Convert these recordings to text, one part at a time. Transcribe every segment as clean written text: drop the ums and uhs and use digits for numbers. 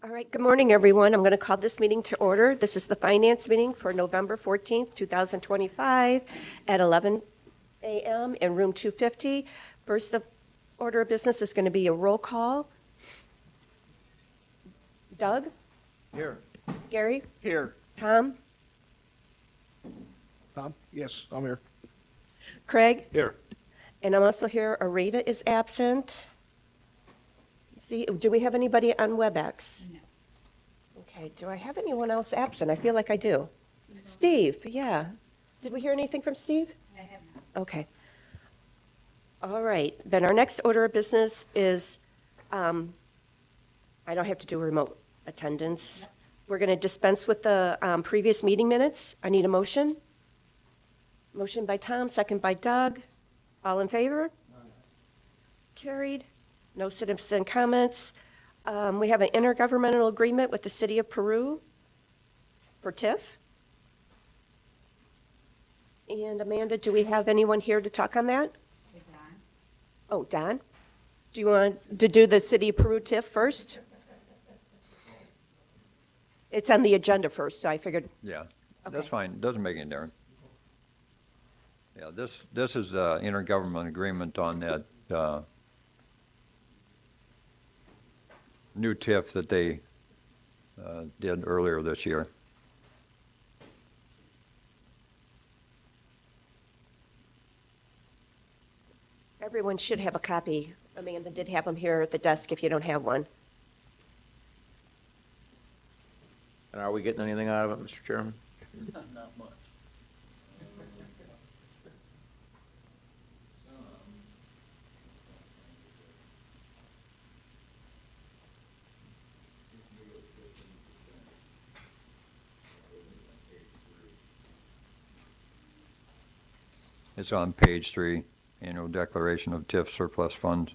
All right, good morning, everyone. I'm going to call this meeting to order. This is the finance meeting for November 14th, 2025 at 11 a.m. in room 250. First, the order of business is going to be a roll call. Doug? Here. Gary? Here. Tom? Tom? Yes, I'm here. Craig? Here. And I'm also here. Arita is absent. See, do we have anybody on WebEx? No. Okay, do I have anyone else absent? I feel like I do. Steve, yeah. Did we hear anything from Steve? I have not. Okay. All right, then our next order of business is, I don't have to do remote attendance. We're going to dispense with the previous meeting minutes. I need a motion. Motion by Tom, second by Doug. All in favor? Carried. No citizen comments. We have an intergovernmental agreement with the City of Peru for TIF. And Amanda, do we have anyone here to talk on that? Don. Oh, Don? Do you want to do the City of Peru TIF first? It's on the agenda first, so I figured. Yeah, Okay. that's fine. Doesn't make any difference. Yeah, this is the intergovernmental agreement on that new TIF that they did earlier this year. Everyone should have a copy. Amanda did have them here at the desk if you don't have one. And are we getting anything out of it, Mr. Chairman? Not much. It's on page 3, annual declaration of TIF surplus funds.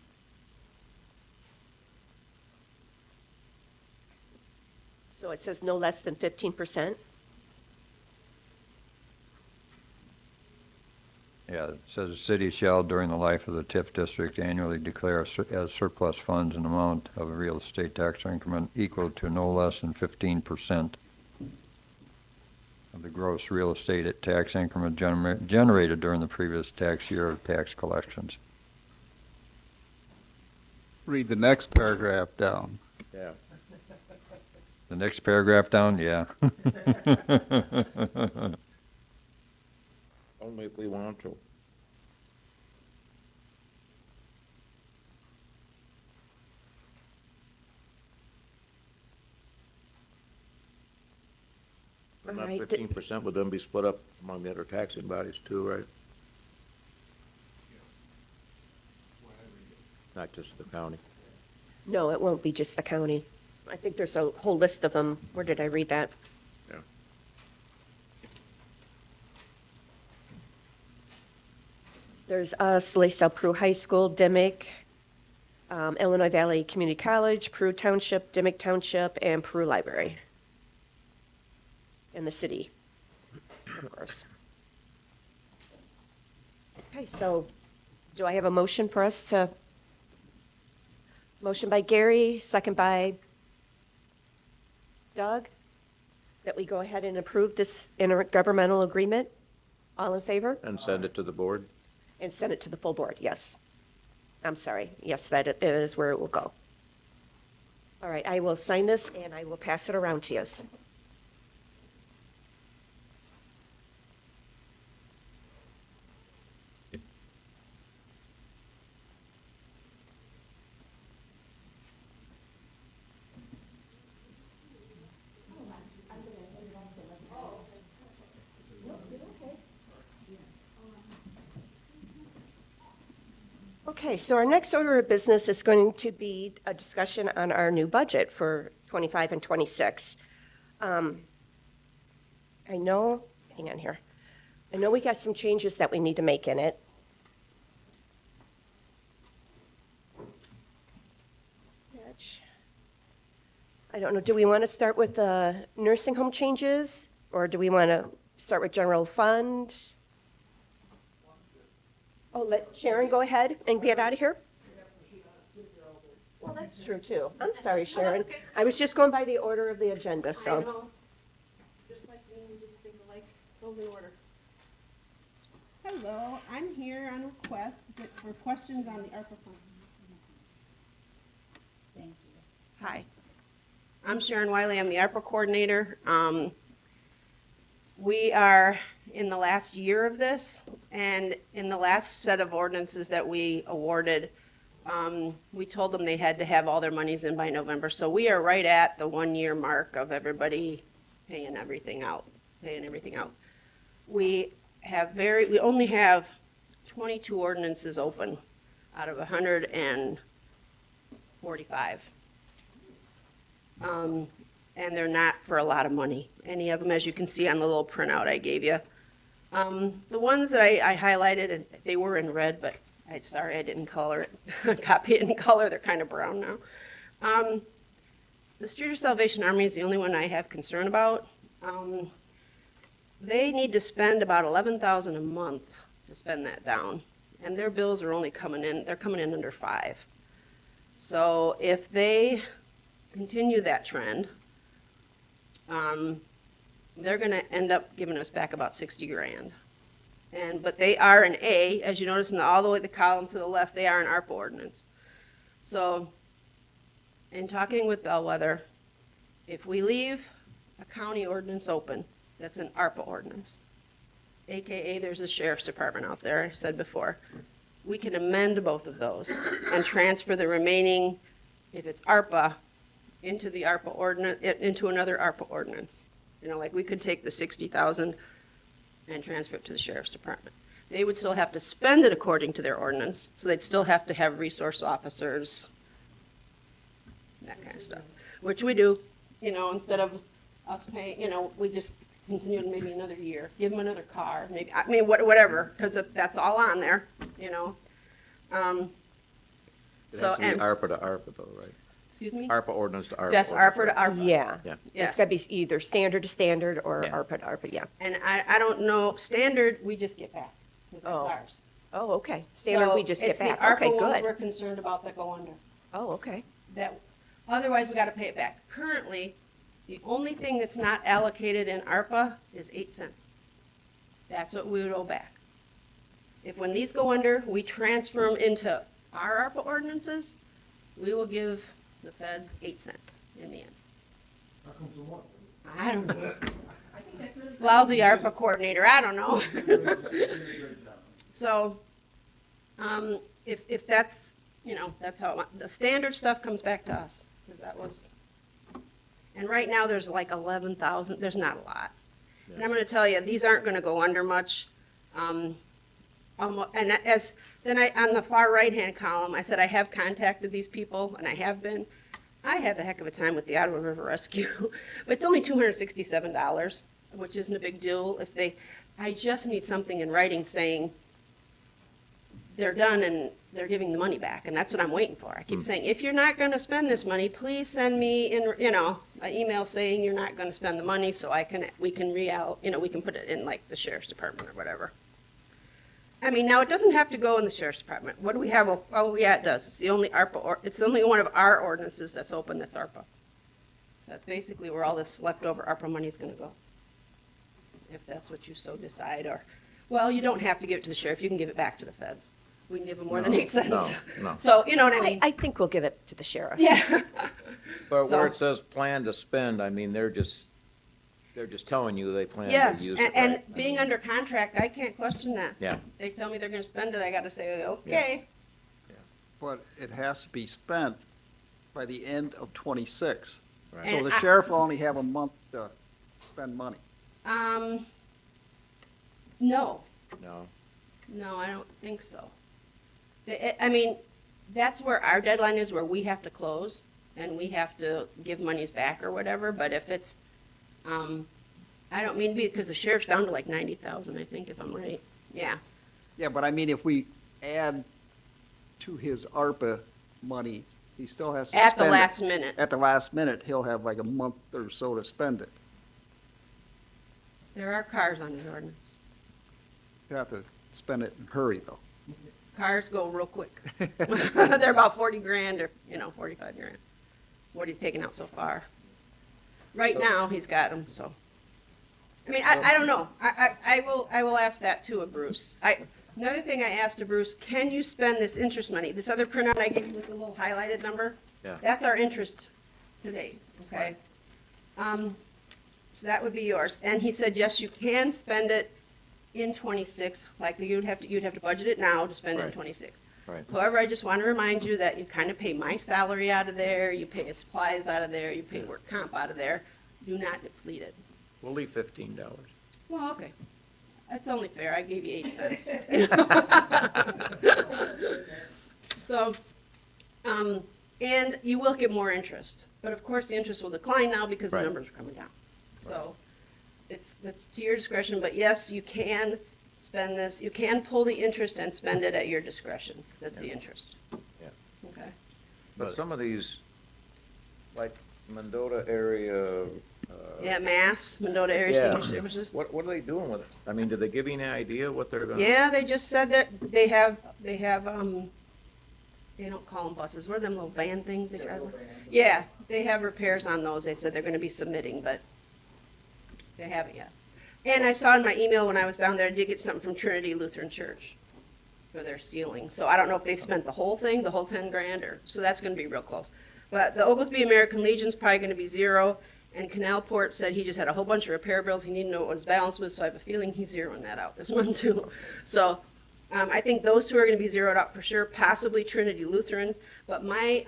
So it says no less than 15%. Yeah, it says the city shall, during the life of the TIF district, annually declare as surplus funds an amount of a real estate tax increment equal to no less than 15% of the gross real estate tax increment generated during the previous tax year of tax collections. Read the next paragraph down. Yeah. The next paragraph down, yeah. Only if we want to. And that Right. 15% would then be split up among the other taxing bodies too, right? Not just the county. No, it won't be just the county. I think there's a whole list of them. Where did I read that? Yeah. There's us, LaSalle Peru High School, Dimick, Illinois Valley Community College, Peru Township, Dimick Township, and Peru Library. And the city, of course. Okay, so do I have a motion for us to? Motion by Gary, second by Doug, that we go ahead and approve this intergovernmental agreement. All in favor? And send it to the board? And send it to the full board, yes. I'm sorry, yes, that is where it will go. All right, I will sign this and I will pass it around to you. Okay, so our next order of business is going to be a discussion on our new budget for 25 and 26. I know, hang on here. I know we got some changes that we need to make in it. I don't know, do we want to start with the nursing home changes? Or do we want to start with general fund? Oh, let Sharon go ahead and get out of here. Well, That's true, too. I'm sorry, Sharon. I was just going by the order of the agenda, so. Just like me, we just think alike, goes in order. Hello, I'm here on request for questions on the ARPA fund. Thank you. Hi, I'm Sharon Wiley, I'm the ARPA coordinator. We are in the last year of this, and in the last set of ordinances that we awarded, we told them they had to have all their monies in by November. So we are right at the 1 year mark of everybody paying everything out. We only have 22 ordinances open out of 145. And they're not for a lot of money. Any of them, as you can see on the little printout I gave you. The ones that I highlighted, and they were in red, but sorry, I didn't color it, copy it in color, they're kind of brown now. The Streeter Salvation Army is the only one I have concern about. They need to spend about $11,000 a month to spend that down, and their bills are only coming in, they're coming in under 5. So if they continue that trend, they're gonna end up giving us back about 60 grand. But they are an A, as you notice all the way the column to the left, they are an ARPA ordinance. So, in talking with Bellwether, if we leave a county ordinance open, that's an ARPA ordinance, AKA there's a sheriff's department out there, I said before, we can amend both of those and transfer the remaining, if it's ARPA, into the ARPA ordinance, into another ARPA ordinance. You know, like we could take the 60,000 and transfer it to the sheriff's department. They would still have to spend it according to their ordinance, so they'd still have to have resource officers, that kind of stuff, which we do, you know, instead of us paying, you know, we just continue maybe another year, give them another car, maybe, I mean, whatever, because that's all on there, you know. It So, has to be and, ARPA to ARPA though, right? excuse me? ARPA ordinance to ARPA. That's ordinance, ARPA to right? ARPA. Yeah. Yeah. Yes. It's gotta be either standard to standard or Yeah. ARPA to ARPA, yeah. And I don't know, standard, we just get back, because that's Oh. ours. Oh, okay. Standard, we just get back. So Okay, it's the ARPA ones good. we're concerned about that go under. Oh, okay. That, otherwise we gotta pay it back. Currently, the only thing that's not allocated in ARPA is 8 cents. That's what we would owe back. If when these go under, we transfer them into our ARPA ordinances, we will give the feds 8 cents in the end. I don't know. Lousy ARPA coordinator, I don't know. So, if that's, you know, that's how, the standard stuff comes back to us, because that was, and right now, there's like 11,000, there's not a lot. And I'm gonna tell you, these aren't gonna go under much. And as, then on the far right-hand column, I said I have contacted these people, and I have been. I have a heck of a time with the Ottawa River Rescue, but it's only $267, which isn't a big deal if I just need something in writing saying they're done and they're giving the money back, and that's what I'm waiting for. I keep saying, if you're not gonna spend this money, please send me in, you know, an email saying you're not gonna spend the money so we can put it in like the sheriff's department or whatever. I mean, now it doesn't have to go in the sheriff's department. What do we have? Oh, yeah, it does. It's the only ARPA, it's the only one of our ordinances that's open that's ARPA. So that's basically where all this leftover ARPA money is gonna go. If that's what you so decide, or, well, you don't have to give it to the sheriff, you can give it back to the feds. We can give them more than 8 cents. no. So, you know what I mean? I think we'll give it to the sheriff. Yeah. But So- where it says plan to spend, I mean, they're just telling you they plan to Yes, use it, and right? I being mean, under contract, I can't question that. Yeah. They tell me they're gonna spend it, I gotta say, okay. But it has to be spent by the end of '26. Right. So And the I- sheriff will only have a month to spend money. No, No, I don't think so. I mean, that's where our deadline is, where we have to close, and we have to give monies back or whatever, but if it's, I don't mean to be, because the sheriff's down to like 90,000, I think, if I'm right. Yeah. Yeah, but I mean, if we add to his ARPA money, he still has to spend At the it. last minute. At the last minute, he'll have like a month or so to spend it. There are cars on his ordinance. He'll have to spend it in a hurry, though. Cars go real quick. They're about 40 grand or, 45 grand, what he's taken out so far. Right now, he's got them, so. I mean, I don't know. I will ask that too of Bruce. Another thing I asked of Bruce, can you spend this interest money? This other printout I gave you with the little highlighted number? Yeah. That's our interest today, okay? So that would be yours. And he said, yes, you can spend it in '26, like you'd have to budget it now to spend it in Right. '26. Right. However, I just want to remind you that you kind of pay my salary out of there, you pay supplies out of there, you pay work comp out of there. Do not deplete it. We'll leave $15. Well, okay. That's only fair. I gave you 8 cents. So, and you will get more interest. But of course, the interest will decline now because the Right. numbers are coming down. So that's to your discretion, but yes, you can spend this, you can pull the interest and spend it at your discretion, because that's the interest. Yeah. Okay? But some of these, like Mendota area. Yeah, Mass, Mendota Area Yeah. Senior Services. What are they doing with it? I mean, did they give you any idea what they're gonna? Yeah, they just said that they have, they don't call them buses, what are them little van things they drive? Yeah, they have repairs on those, they said they're gonna be submitting, but they haven't yet. And I saw in my email when I was down there, I did get something from Trinity Lutheran Church for their ceiling, so I don't know if they've spent the whole thing, the whole 10 grand, or, so that's gonna be real close. But the Oglesby American Legion's probably gonna be 0, and Canalport said he just had a whole bunch of repair bills, he needed to know what his balance was, so I have a feeling he's zeroing that out this month too. So, I think those two are gonna be zeroed out for sure, possibly Trinity Lutheran, but my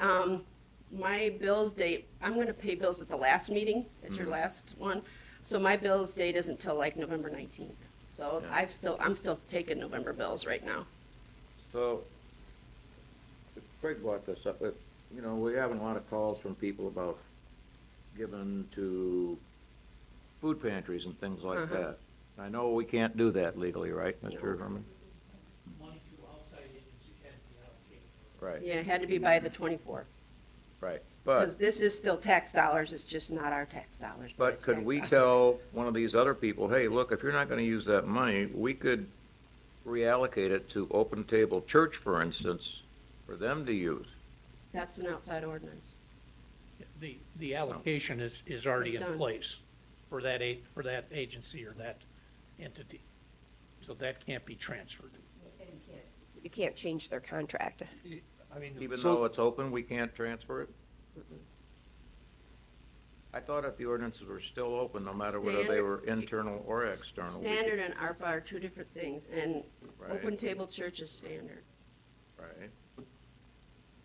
bills date, I'm gonna pay bills at the last meeting, at your last one, so my bills date isn't till like November 19th. So Yeah. I'm still taking November bills right now. So, Craig brought this up, but, we're having a lot of calls from people about giving to food pantries and things like that. I know we can't do that legally, right, Mr. Herman? Money to outside agency can be allocated. Right, Yeah, it had to be by the 24th, right. because But, this is still tax dollars, it's just not our tax dollars. but it's could tax we dollars. tell one of these other people, hey, look, if you're not gonna use that money, we could reallocate it to Open Table Church, for instance, for them to use? That's an outside ordinance. The allocation is already It's in done. place for that agency or that entity. So that can't be transferred. You can't change their contract. I mean, Even though it's open, we can't transfer it? I thought if the ordinances were still open, no matter whether they Standard- were internal or external. we could- Standard and ARPA are two different things, and Right. Open Table Church is standard. Right.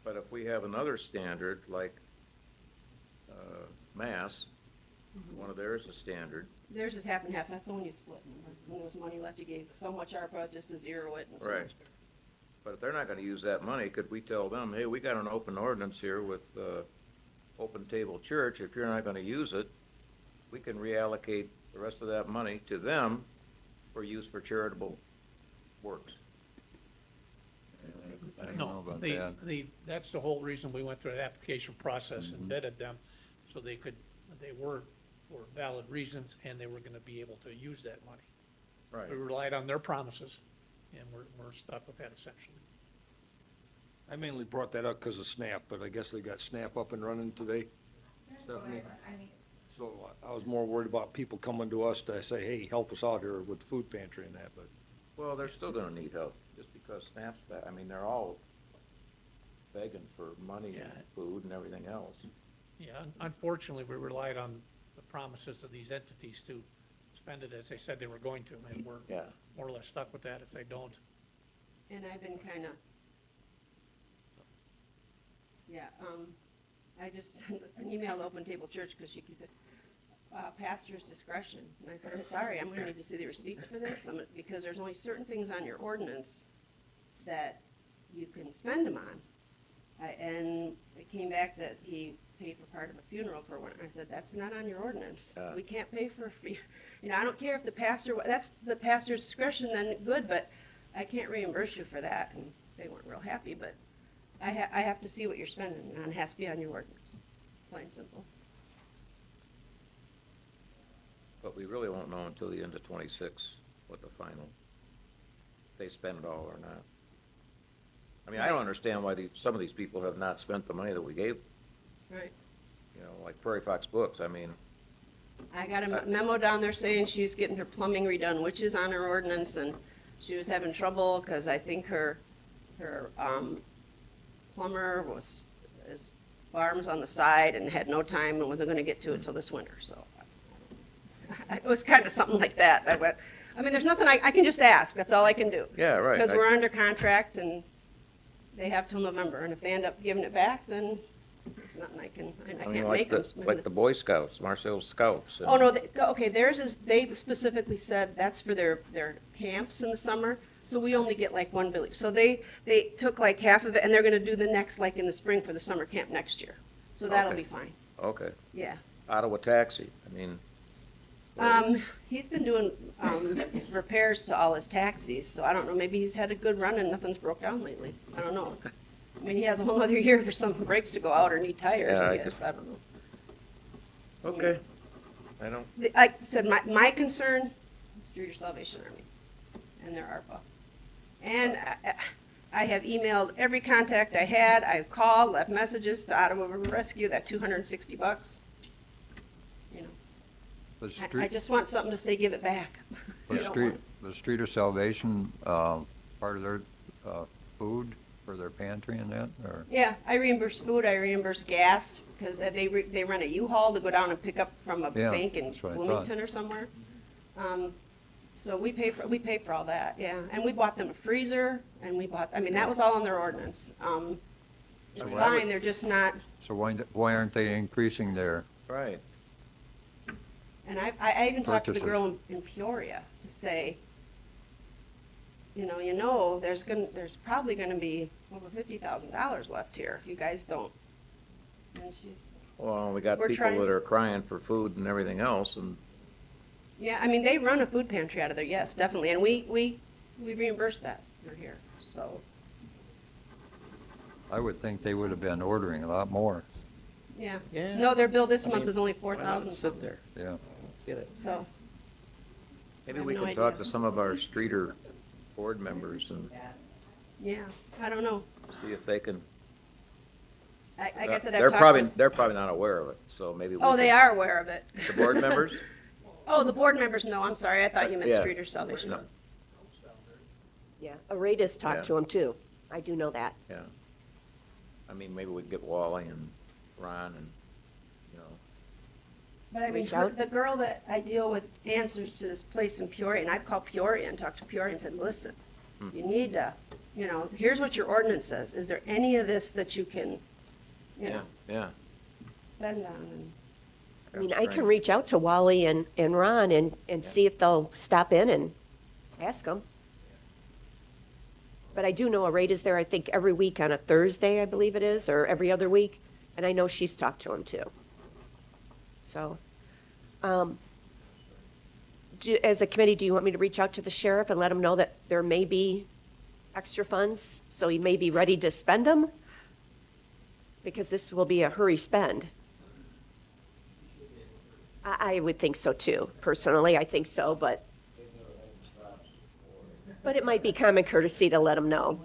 But if we have another standard, like Mass, one of theirs is standard, Theirs is half and half, that's the one you split, remember? When there was money left, you gave so much ARPA just to zero it and so Right. much. but if they're not gonna use that money, could we tell them, hey, we got an open ordinance here with Open Table Church, if you're not gonna use it, we can reallocate the rest of that money to them for use for charitable works. I don't know no, about that. that's the whole reason we went through the application process and vetted them, so they were for valid reasons, and they were gonna be able to use that money. Right. We relied on their promises, and we're stuck with that essentially. I mainly brought that up because of SNAP, but I guess they got SNAP up and running today, Stephanie. So I was more worried about people coming to us to say, hey, help us out here with the food pantry and that, but Well, they're still gonna need help, just because SNAP's back, I mean, they're all begging for money and Yeah. food and everything else. Yeah, unfortunately, we relied on the promises of these entities to spend it as they said they were going to, and we're Yeah. more or less stuck with that if they don't. And I've been kinda, yeah, I just sent an email to Open Table Church, because she said, pastor's discretion. And I said, I'm sorry, I'm gonna need to see the receipts for this, because there's only certain things on your ordinance that you can spend them on. And it came back that he paid for part of a funeral for one. I said, that's not on your ordinance. We can't pay for, I don't care if the pastor, that's the pastor's discretion, then good, but I can't reimburse you for that. And they weren't real happy, but I have to see what you're spending, and it has to be on your ordinance, plain and simple. But we really won't know until the end of '26 what the final, if they spend it all or not. I mean, I don't understand why some of these people have not spent the money that we gave, Right. you know, like Prairie Fox Books, I mean, I got a memo down there saying she's getting her plumbing redone, which is on her ordinance, and she was having trouble because I think her plumber his farms on the side and had no time and wasn't gonna get to it till this winter, so. It was kind of something like that. I mean, there's nothing, I can just ask, that's all I can do. yeah, right. Because we're under contract and they have till November, and if they end up giving it back, then there's nothing I I can't mean, make them spend it. like the Boy Scouts, Marcel Scouts. and- Oh, no, okay, theirs is, they specifically said that's for their camps in the summer, so we only get like one bill. So they took like half of it, and they're gonna do the next, like in the spring for the summer camp next year. So that'll Okay. be fine, Okay, yeah. Ottawa Taxi, I mean, He's been doing, repairs to all his taxis, so I don't know, maybe he's had a good run and nothing's broke down lately. I don't know. I mean, he has a whole other year for some brakes to go out or need tires, Yeah, I I guess, just- I don't know. okay. I don't, I said, my concern is Streeter Salvation Army and their ARPA. And I have emailed every contact I had, I've called, left messages to Ottawa River Rescue, that $260. You know, The I street, just want something to say, give it back. the street, the Streeter Salvation, part of their, food for their pantry and that, or? Yeah, I reimburse food, I reimburse gas, because they run a U-Haul to go down and pick up from a Yeah, bank in that's what I thought. Bloomington or somewhere. So we pay for all that, yeah. And we bought them a freezer, and I mean, that was all in their ordinance. It's So why would- fine, they're just not, So why aren't they increasing their, right. and I even talked to the Purchases. girl in Peoria to say, there's probably gonna be over $50,000 left here if you guys don't. And she's, Well, we got We're people trying- that are crying for food and everything else, and, yeah, I mean, they run a food pantry out of there, yes, definitely, and we reimburse that for here, so, I would think they would have been ordering a lot more, yeah. Yeah. No, their bill this I month mean, is only why not 4,000 sit something, there, yeah. get it. so, Maybe I have we no can talk idea. to some of our streeter board members and yeah, I don't know. see if they can. Like I said, They're I've talked probably, with, they're probably not aware of it, so maybe we oh, they can- are aware of it. The board members? Oh, the board members, no, I'm sorry, I thought you meant Yeah. Streeter Salvation. No. Yeah, Areda's Yeah. talked to him too. I do know that. Yeah. I mean, maybe we can get Wally and Ron and, you know, But I mean, Reach out. the girl that I deal with answers to this place in Peoria, and I've called Peoria and talked to Peoria and said, listen, you need to, here's what your ordinance says. Is there any of this that you can, you yeah, know, yeah. spend on? And I mean, I can reach out to Wally and Ron and see if they'll stop in and ask them. But I do know Areda's there, I think, every week on a Thursday, I believe it is, or every other week. And I know she's talked to him too. So, as a committee, do you want me to reach out to the sheriff and let him know that there may be extra funds? So he may be ready to spend them? Because this will be a hurry spend. I would think so too, personally, I think so, but it might be common courtesy to let them know.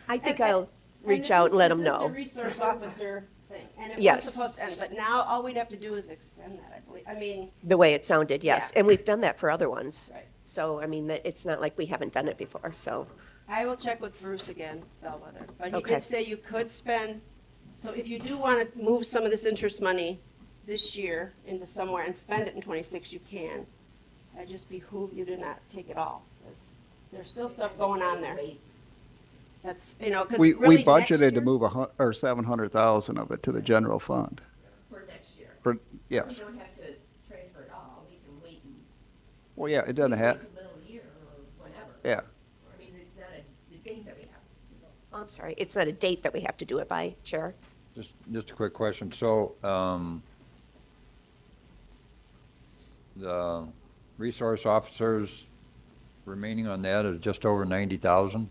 I think I'll reach out and let them know. This is the resource officer thing, and it was Yes. supposed to end, but now all we'd have to do is extend that, I believe. I mean, The way it sounded, yes, Yeah. and we've done that for other ones. Right. So, I mean, it's not like we haven't done it before, so, I will check with Bruce again, Bellwether, but he Okay. did say you could spend, so if you do want to move some of this interest money this year into somewhere and spend it in '26, you can. I just behoove you to not take it all, 'cause there's still stuff going on there. That's, because We really next budgeted to year- move 700,000 of it to the general fund. for next year. For, yes. don't have to transfer it all, we can wait and Well, yeah, it doesn't have, the middle of the year or whatever. yeah. I mean, it's not a date that we have. Oh, I'm sorry, it's not a date that we have to do it by, Chair. Just a quick question. So, the resource officers remaining on that is just over 90,000?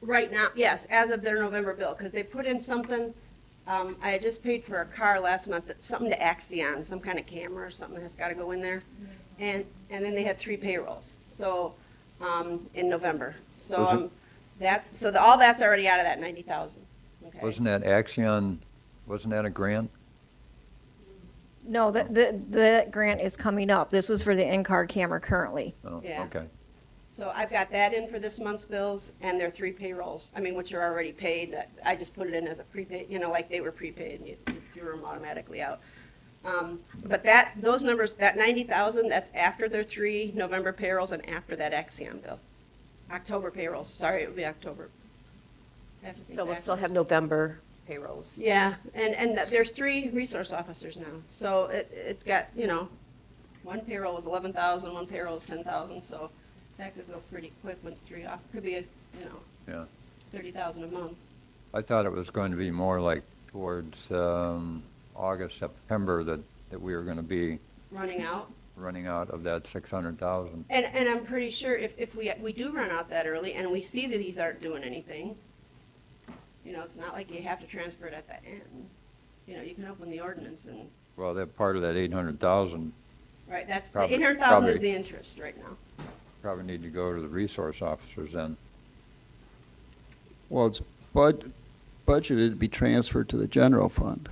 Right now, yes, as of their November bill, because they put in something, I had just paid for a car last month, something to Axion, some kind of camera or something that's gotta go in there. And then they had 3 payrolls. So, in November. So, Was it- all that's already out of that 90,000, okay? Wasn't that Axion, wasn't that a grant? No, the grant is coming up. This was for the in-car camera currently. Oh, Yeah. okay. So I've got that in for this month's bills and their 3 payrolls, I mean, which are already paid. I just put it in as a prepaid, you know, like they were prepaid and you drew them automatically out. But those numbers, that 90,000, that's after their 3 November payrolls and after that Axiom bill. October payrolls, sorry, it would be October. I have to think So we'll still backwards. have November payrolls. Yeah, and there's 3 resource officers now, so it got, you know, one payroll was 11,000, one payroll was 10,000, so that could go pretty quick when 3 off, could be, you know, Yeah. 30,000 a month. I thought it was going to be more like towards August, September that we were going to be Running out. running out of that 600,000. And I'm pretty sure if we do run out that early and we see that these aren't doing anything, you know, it's not like you have to transfer it at the end. You know, you can open the ordinance and, Well, that part of that 800,000 right, that's, the Probably- 800,000 is probably. the interest right now. probably need to go to the resource officers then. Well, it's budgeted to be transferred to the general fund.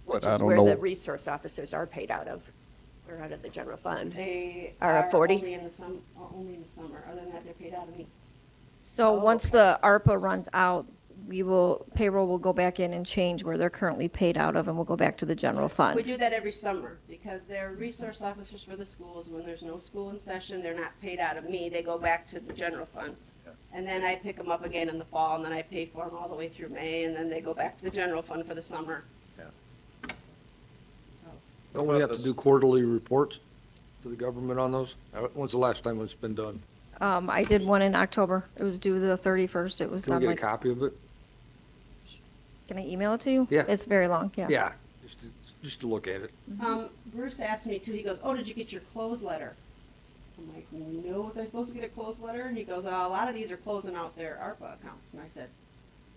Which But I is don't where know. the resource officers are paid out of. They're out of the general fund. They Are are at 40? only in the only in the summer, other than that, they're paid out of me. So Oh, once the ARPA runs out, payroll will go back in and change where they're currently paid out of, and we'll go back to the general We fund. do that every summer, because they're resource officers for the schools. When there's no school in session, they're not paid out of me, they go back to the general fund. And then I pick them up again in the fall, and then I pay for them all the way through May, and then they go back to the general fund for the summer. Yeah. So, Don't we have to do quarterly reports to the government on those? When's the last time it's been done? I did one in October. It was due the 31st. It was Can we done get a like, copy of it? can I email it to you? Yeah. It's very long, yeah. Yeah, just to look at it. Bruce asked me too, he goes, oh, did you get your close letter? I'm like, no, was I supposed to get a close letter? And he goes, a lot of these are closing out their ARPA accounts. And I said,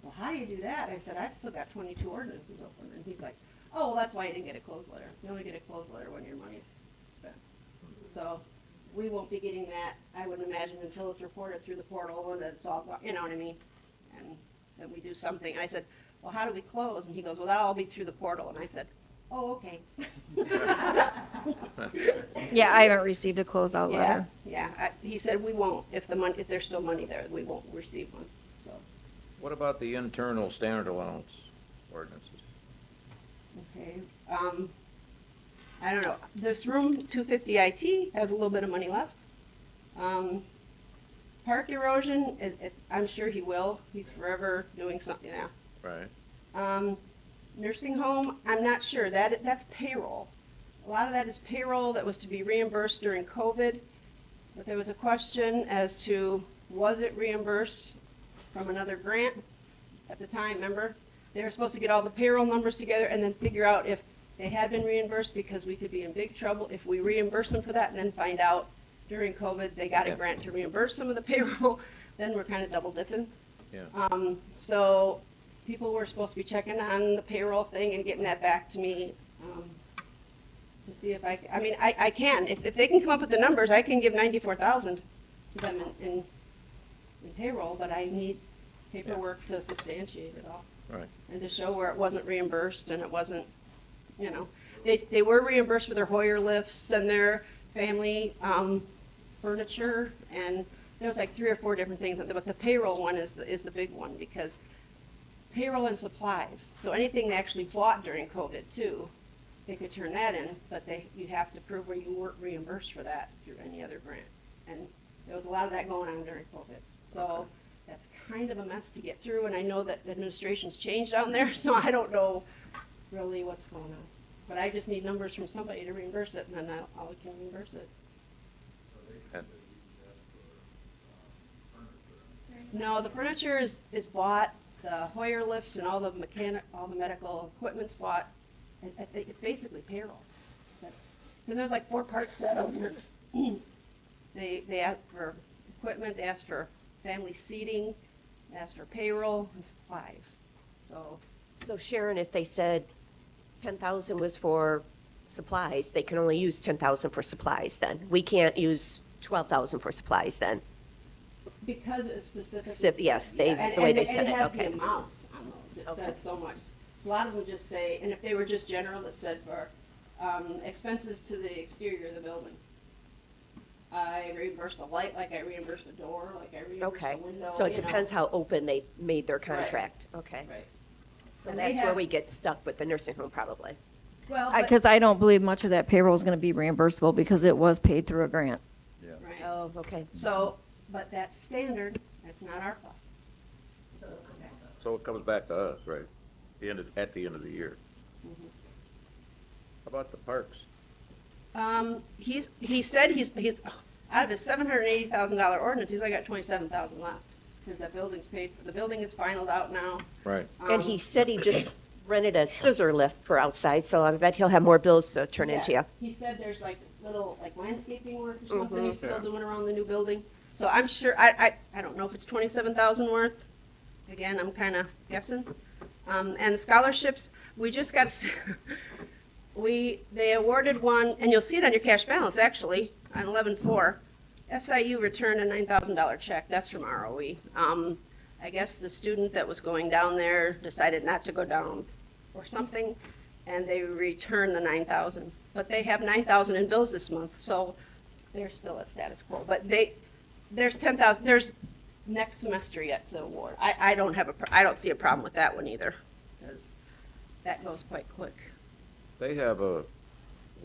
well, how do you do that? I said, I've still got 22 ordinances open. And he's like, oh, well, that's why you didn't get a close letter. You only get a close letter when your money's spent. So we won't be getting that, I would imagine, until it's reported through the portal and it's all, you know what I mean? And then we do something. I said, well, how do we close? And he goes, well, that'll all be through the portal. And I said, oh, okay. Yeah, I haven't received a closeout Yeah, letter. yeah. He said we won't, if there's still money there, we won't receive one, so. What about the internal standard allowance ordinances? Okay, I don't know, this room 250 IT has a little bit of money left. Park erosion, I'm sure he will, he's forever doing something, yeah. Right. Nursing home, I'm not sure, that's payroll. A lot of that is payroll that was to be reimbursed during COVID, but there was a question as to, was it reimbursed from another grant at the time, remember? They were supposed to get all the payroll numbers together and then figure out if they had been reimbursed, because we could be in big trouble if we reimburse them for that and then find out during COVID, they got a Yeah. grant to reimburse some of the payroll, then we're kind of double dipping. Yeah. So people were supposed to be checking on the payroll thing and getting that back to me, to see if I can, if they can come up with the numbers, I can give 94,000 to them in payroll, but I need paperwork to substantiate it all. Right. And to show where it wasn't reimbursed and it wasn't, you know, they were reimbursed for their Hoyer lifts and their family, furniture, and there was like 3 or 4 different things, but the payroll one is the big one, because payroll and supplies, so anything they actually bought during COVID too, they could turn that in, but you'd have to prove where you weren't reimbursed for that through any other grant. And there was a lot of that going on during COVID, so that's kind of a mess to get through, and I know that administration's changed down there, so I don't know really what's going on. But I just need numbers from somebody to reimburse it, and then I can reimburse it. And- No, the furniture is bought, the Hoyer lifts and all the medical equipment's bought. I think it's basically payroll. That's, because there's like 4 parts to that ordinance. They ask for equipment, they ask for family seating, they ask for payroll and supplies, so. So Sharon, if they said 10,000 was for supplies, they can only use 10,000 for supplies then? We can't use 12,000 for supplies then. Because it's specific. Yes, the way they said it, And it has okay. the amounts on those. It Okay. says so much. A lot of them just say, and if they were just general, it said for expenses to the exterior of the building. I reimbursed a light, like I reimbursed a door, like I reimbursed Okay, a window. so it you know. depends how open they made their contract. Okay. Right. So And they that's where have- we get stuck with the nursing home probably. Well, but- Because I don't believe much of that payroll is going to be reimbursable because it was paid through a grant. Right. Oh, okay. So, but that's standard, that's not ARPA. So it comes back to us, right? At the end of the year. How about the parks? He said he's, out of his $780,000 ordinance, he's only got 27,000 left. Because the building's paid, the building is finalized out now. Right. And he said he just rented a scissor lift for outside, so I bet he'll have more bills to turn into you. Yes. He said there's like little, like landscaping work or something he's still doing around the new building. So I'm sure, I don't know if it's 27,000 worth. Again, I'm kind of guessing. And scholarships, we just got, they awarded one, and you'll see it on your cash balance, actually, on 11/4. SIU returned a $9,000 check, that's from ROE. I guess the student that was going down there decided not to go down or something, and they returned the 9,000. But they have 9,000 in bills this month, so they're still at status quo. But there's 10,000, there's next semester yet to award. I don't have I don't see a problem with that one either, because that goes quite quick. They have a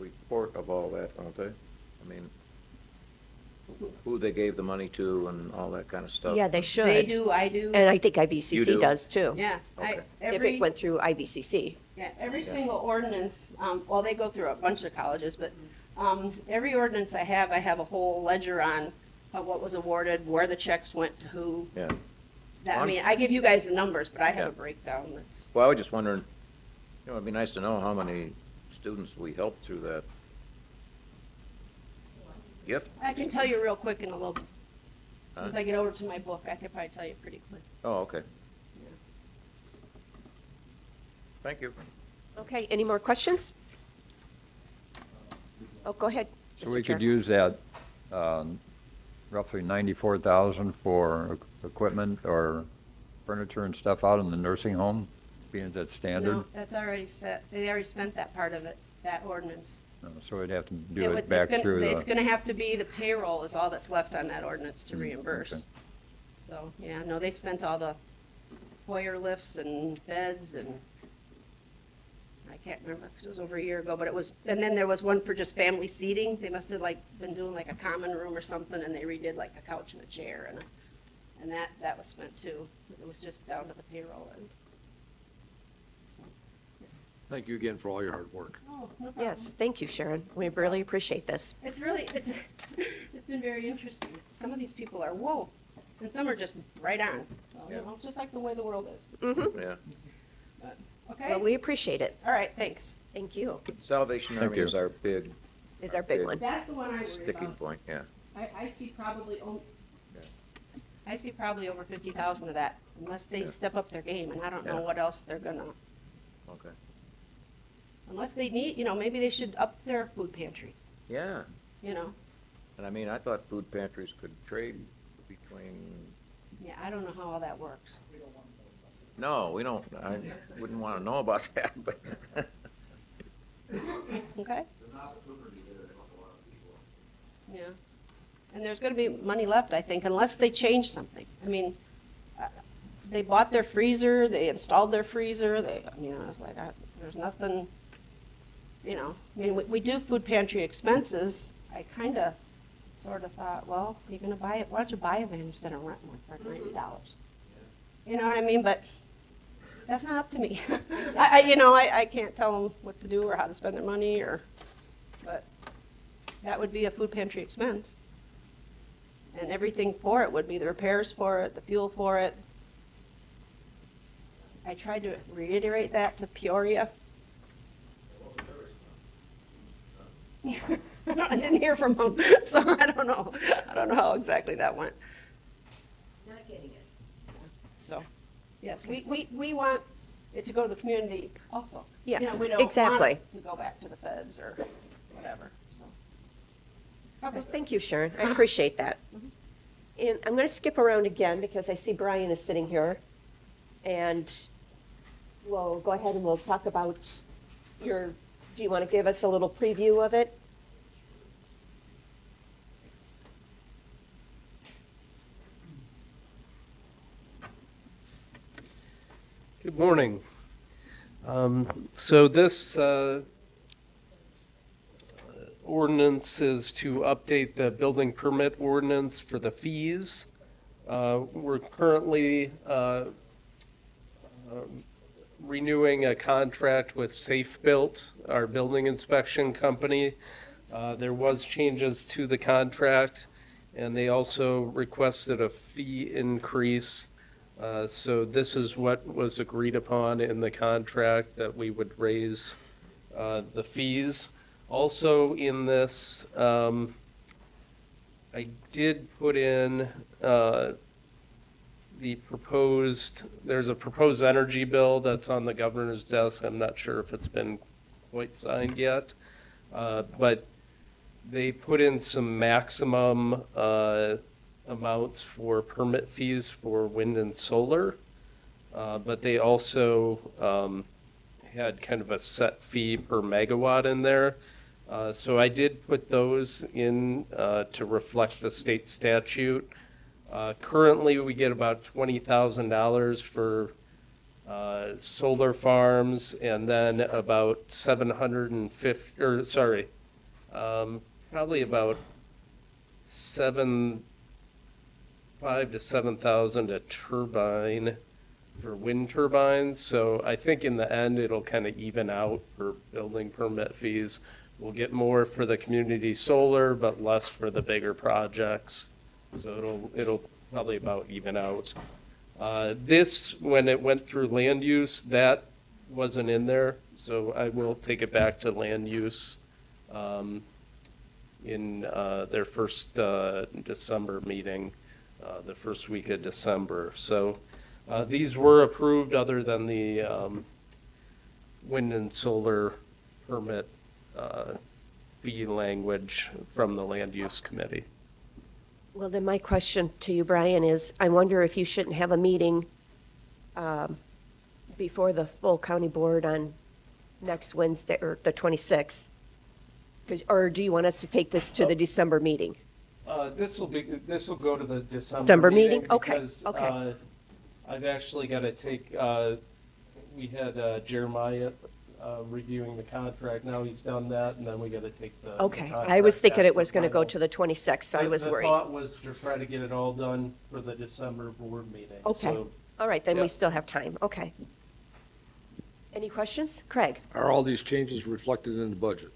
report of all that, don't they? I mean, who they gave the money to and all that kind of stuff. Yeah, they should. They do, I do. And I think You IVCC do? does too. Yeah, Okay. If it went through IVCC. Yeah, every single ordinance, well, they go through a bunch of colleges, but every ordinance I have a whole ledger on what was awarded, where the checks went to who. Yeah. I mean, I give you guys the numbers, but I have Yeah. a breakdown that's, Well, I was just wondering, it'd be nice to know how many students we helped through that gift. I can tell you real quick in a little, Huh? since I get over to my book, I could probably tell you pretty quick. Oh, okay. Thank you. Okay, any more questions? Oh, go ahead. So we Mr. Chair. could use that roughly 94,000 for equipment or furniture and stuff out in the nursing home, being that standard? No, that's already set, they already spent that part of it, that ordinance. So we'd have to do would- it back through It's the, gonna have to be, the payroll is all that's left on that ordinance to reimburse. okay. So, yeah, no, they spent all the foyer lifts and beds and, I can't remember, because it was over a year ago, but it was, and then there was one for just family seating. They must have like been doing like a common room or something, and they redid like a couch and a chair, and that was spent too. It was just down to the payroll end. So, Thank you again for all your hard work. oh, no problem. Yes, thank you, Sharon. We really appreciate this. It's really, it's been very interesting. Some of these people are, whoa, and some are just right on. So, you know, just like the way the world is. Yeah. Okay? Well, we appreciate it. All right, thanks. Thank you. Salvation Thank Army you. is our big Is our big Okay. one. That's the one I worry sticking about. point, yeah. I see probably, Yeah. I see probably over 50,000 of that, unless they Yeah. step up their game, and I don't know Yeah. what else they're gonna, Okay. unless they need, maybe they should up their food pantry, Yeah, and I mean, I thought food pantries could trade between, Yeah, I don't know how all that works. no, we don't, I wouldn't want to know about that, but. Okay? Yeah. And there's gonna be money left, I think, unless they change something. I mean, they bought their freezer, they installed their freezer, I was like, there's nothing, I mean, we do food pantry expenses. I kinda, sorta thought, well, you're gonna buy it, why don't you buy a van instead of rent one for $90? You know what I mean? But that's not up to me. I can't tell them what to do or how to spend their money but that would be a food pantry expense. And everything for it would be the repairs for it, the fuel for it. I tried to reiterate that to Peoria. I didn't hear from them, so I don't know. I don't know how exactly that went. Not getting it. So, yes, we want it to go to the community also. Yes, We don't want exactly. it to go back to the feds or whatever, so. Well, thank you, Sharon. I appreciate that. And I'm going to skip around again because I see Brian is sitting here. And we'll go ahead and we'll talk about your, do you want to give us a little preview of it? Good morning. So this ordinance is to update the building permit ordinance for the fees. We're currently renewing a contract with Safe Built, our building inspection company. There was changes to the contract, and they also requested a fee increase. So this is what was agreed upon in the contract, that we would raise the fees. Also in this, I did put in there's a proposed energy bill that's on the governor's desk. I'm not sure if it's been quite signed yet. But they put in some maximum amounts for permit fees for wind and solar. But they also had kind of a set fee per megawatt in there. So I did put those in to reflect the state statute. Currently, we get about $20,000 for solar farms, and then about 750, or sorry, probably about 5,000 to 7,000 a turbine for wind turbines. So I think in the end, it'll kind of even out for building permit fees. We'll get more for the community solar, but less for the bigger projects. So it'll probably about even out. This, when it went through land use, that wasn't in there. So I will take it back to land use in their first December meeting, the first week of December. So these were approved other than the wind and solar permit fee language from the land use committee. Well, then my question to you, Brian, is I wonder if you shouldn't have a meeting before the full county board on next Wednesday, or the 26th? Or do you want us to take this to the December meeting? This will go to the December meeting? Okay, because, okay. I've actually got to take, we had Jeremiah reviewing the contract. Now he's done that, and then we got to take the Okay, I contract was thinking back it was for going to go final. to the 26th, so I was The worried. thought was to try to get it all done for the December board meeting. Okay, So, all right, then we yeah. still have time, okay. Any questions? Craig? Are all these changes reflected in the budget?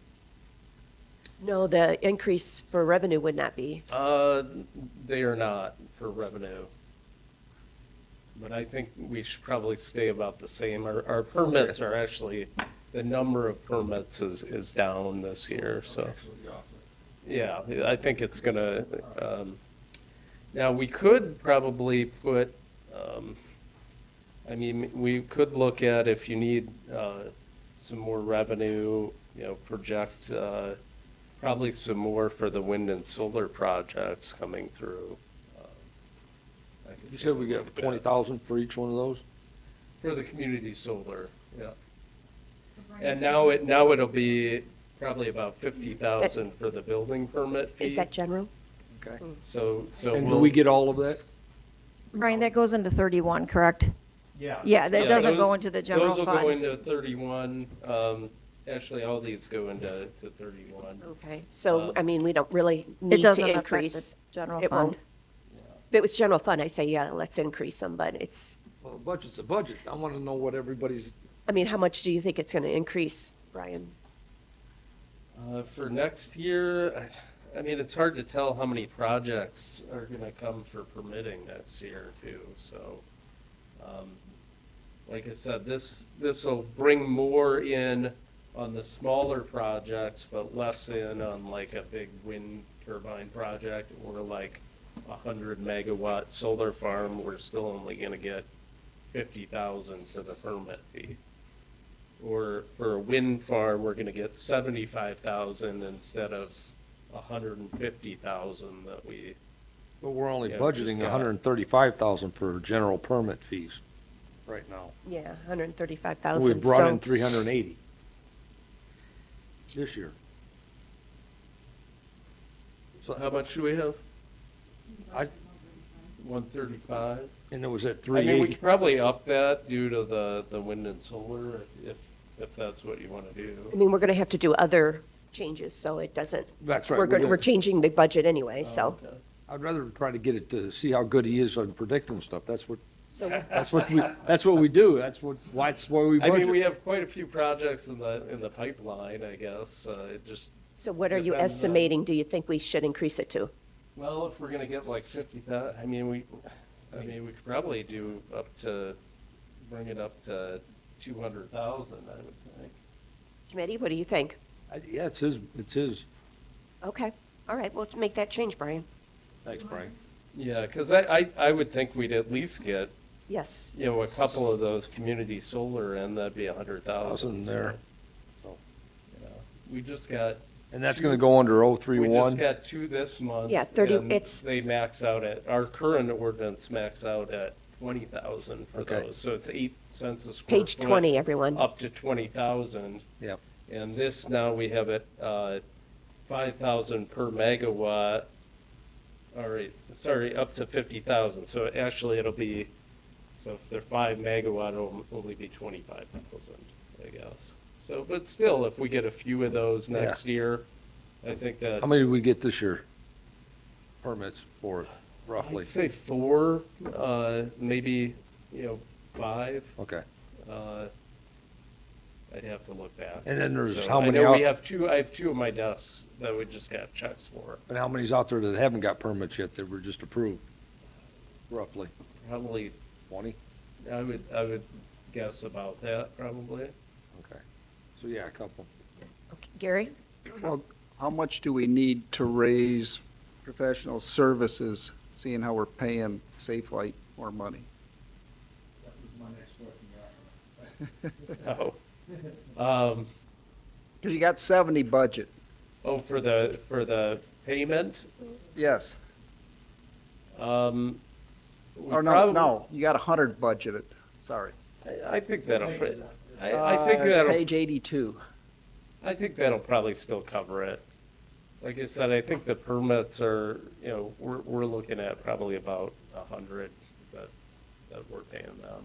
No, the increase for revenue would not be. They are not for revenue. But I think we should probably stay about the same. Our permits are actually, the number of permits is down this year, so. Yeah, I think it's gonna, now we could probably put, I mean, we could look at if you need, some more revenue, project, probably some more for the wind and solar projects coming through. I could You said we take a get look at 20,000 for each one of those? for the community solar, yeah. And now it'll be probably about 50,000 for the building permit fee. Is that general? Okay. So And do we'll. we get all of that? Brian, that goes into 31, correct? Yeah. Yeah, that doesn't go those- into the general Those will go fund. into 31. Actually, all these go into 31. Okay, so, Um, I mean, we don't really It need doesn't to affect the increase. general It fund. won't. If it was general fund, I say, yeah, let's increase them, but it's, Well, the budget's a budget. I want to know what everybody's, I mean, how much do you think it's going to increase, Brian? For next year, I mean, it's hard to tell how many projects are gonna come for permitting next year too, so. Like I said, this'll bring more in on the smaller projects, but less in on like a big wind turbine project or like 100 megawatt solar farm. We're still only gonna get 50,000 for the permit fee. Or for a wind farm, we're gonna get 75,000 instead of 150,000 that we, But we're only Yeah, we just budgeting got- 135,000 for general permit fees right now. Yeah, 135,000. We brought in So 380 this year. so how much do we have? I, 135? and it was at I mean, we 380. could probably up that due to the wind and solar if that's what you want to I do. mean, we're going to have to do other changes, so it doesn't. That's right. We're changing the budget anyway, Oh, so. okay. I'd rather try to get it to see how good he is on predicting stuff. That's what So we do. That's why we I mean, we budget. have quite a few projects in the pipeline, I guess. It just, So what are you Depends on- estimating, do you think we should increase it to? well, if we're gonna get like 50,000, I mean, we could probably do bring it up to 200,000, I would think. Committee, what do you think? Yeah, it's his. Okay, all right, we'll make that change, Brian. Thanks, Brian. Yeah, because I would think we'd at least get, Yes. a couple of those community solar, and that'd be 100,000 100,000 there. So, yeah. We just got. And that's two- going to go under We just 031. got two this month. Yeah, 30 and it's- They max out our current ordinance max out at 20,000 for Okay. those, so it's 8 cents a square Page foot, 20, everyone. Up to 20,000. Yep. And this now we have it, 5,000 per megawatt, all right, sorry, up to 50,000, so actually it'll be, so if they're 5 megawatt, it'll only be 25,000, I guess. So, but still, if we get a few of those next year, I think that. How many did we get this year? Permits for roughly? I'd say 4, maybe, 5. Okay. I'd have to look back. And then there's So how many I know out- I have 2 of my desks that we just got checks for. And how many's out there that haven't got permits yet that were just approved? Roughly Probably, 20? I would guess about that, probably. Okay. So yeah, a couple. Okay, Gary? Well, how much do we need to raise professional services, seeing how we're paying Safelite more money? Oh. Because you got 70 budget. Oh, for the payment? Yes. We Or no, probably- no, you got 100 budgeted, sorry. I think that'll, I think It's that'll, page 82. I think that'll probably still cover it. Like I said, I think the permits are, we're looking at probably about 100 that we're paying them.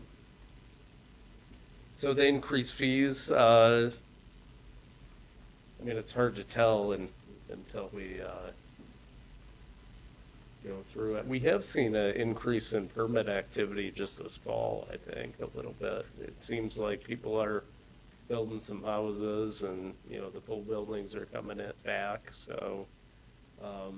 So the increased fees, I mean, it's hard to tell until we go through it. We have seen an increase in permit activity just this fall, I think, a little bit. It seems like people are building some houses and, the full buildings are coming back, so, I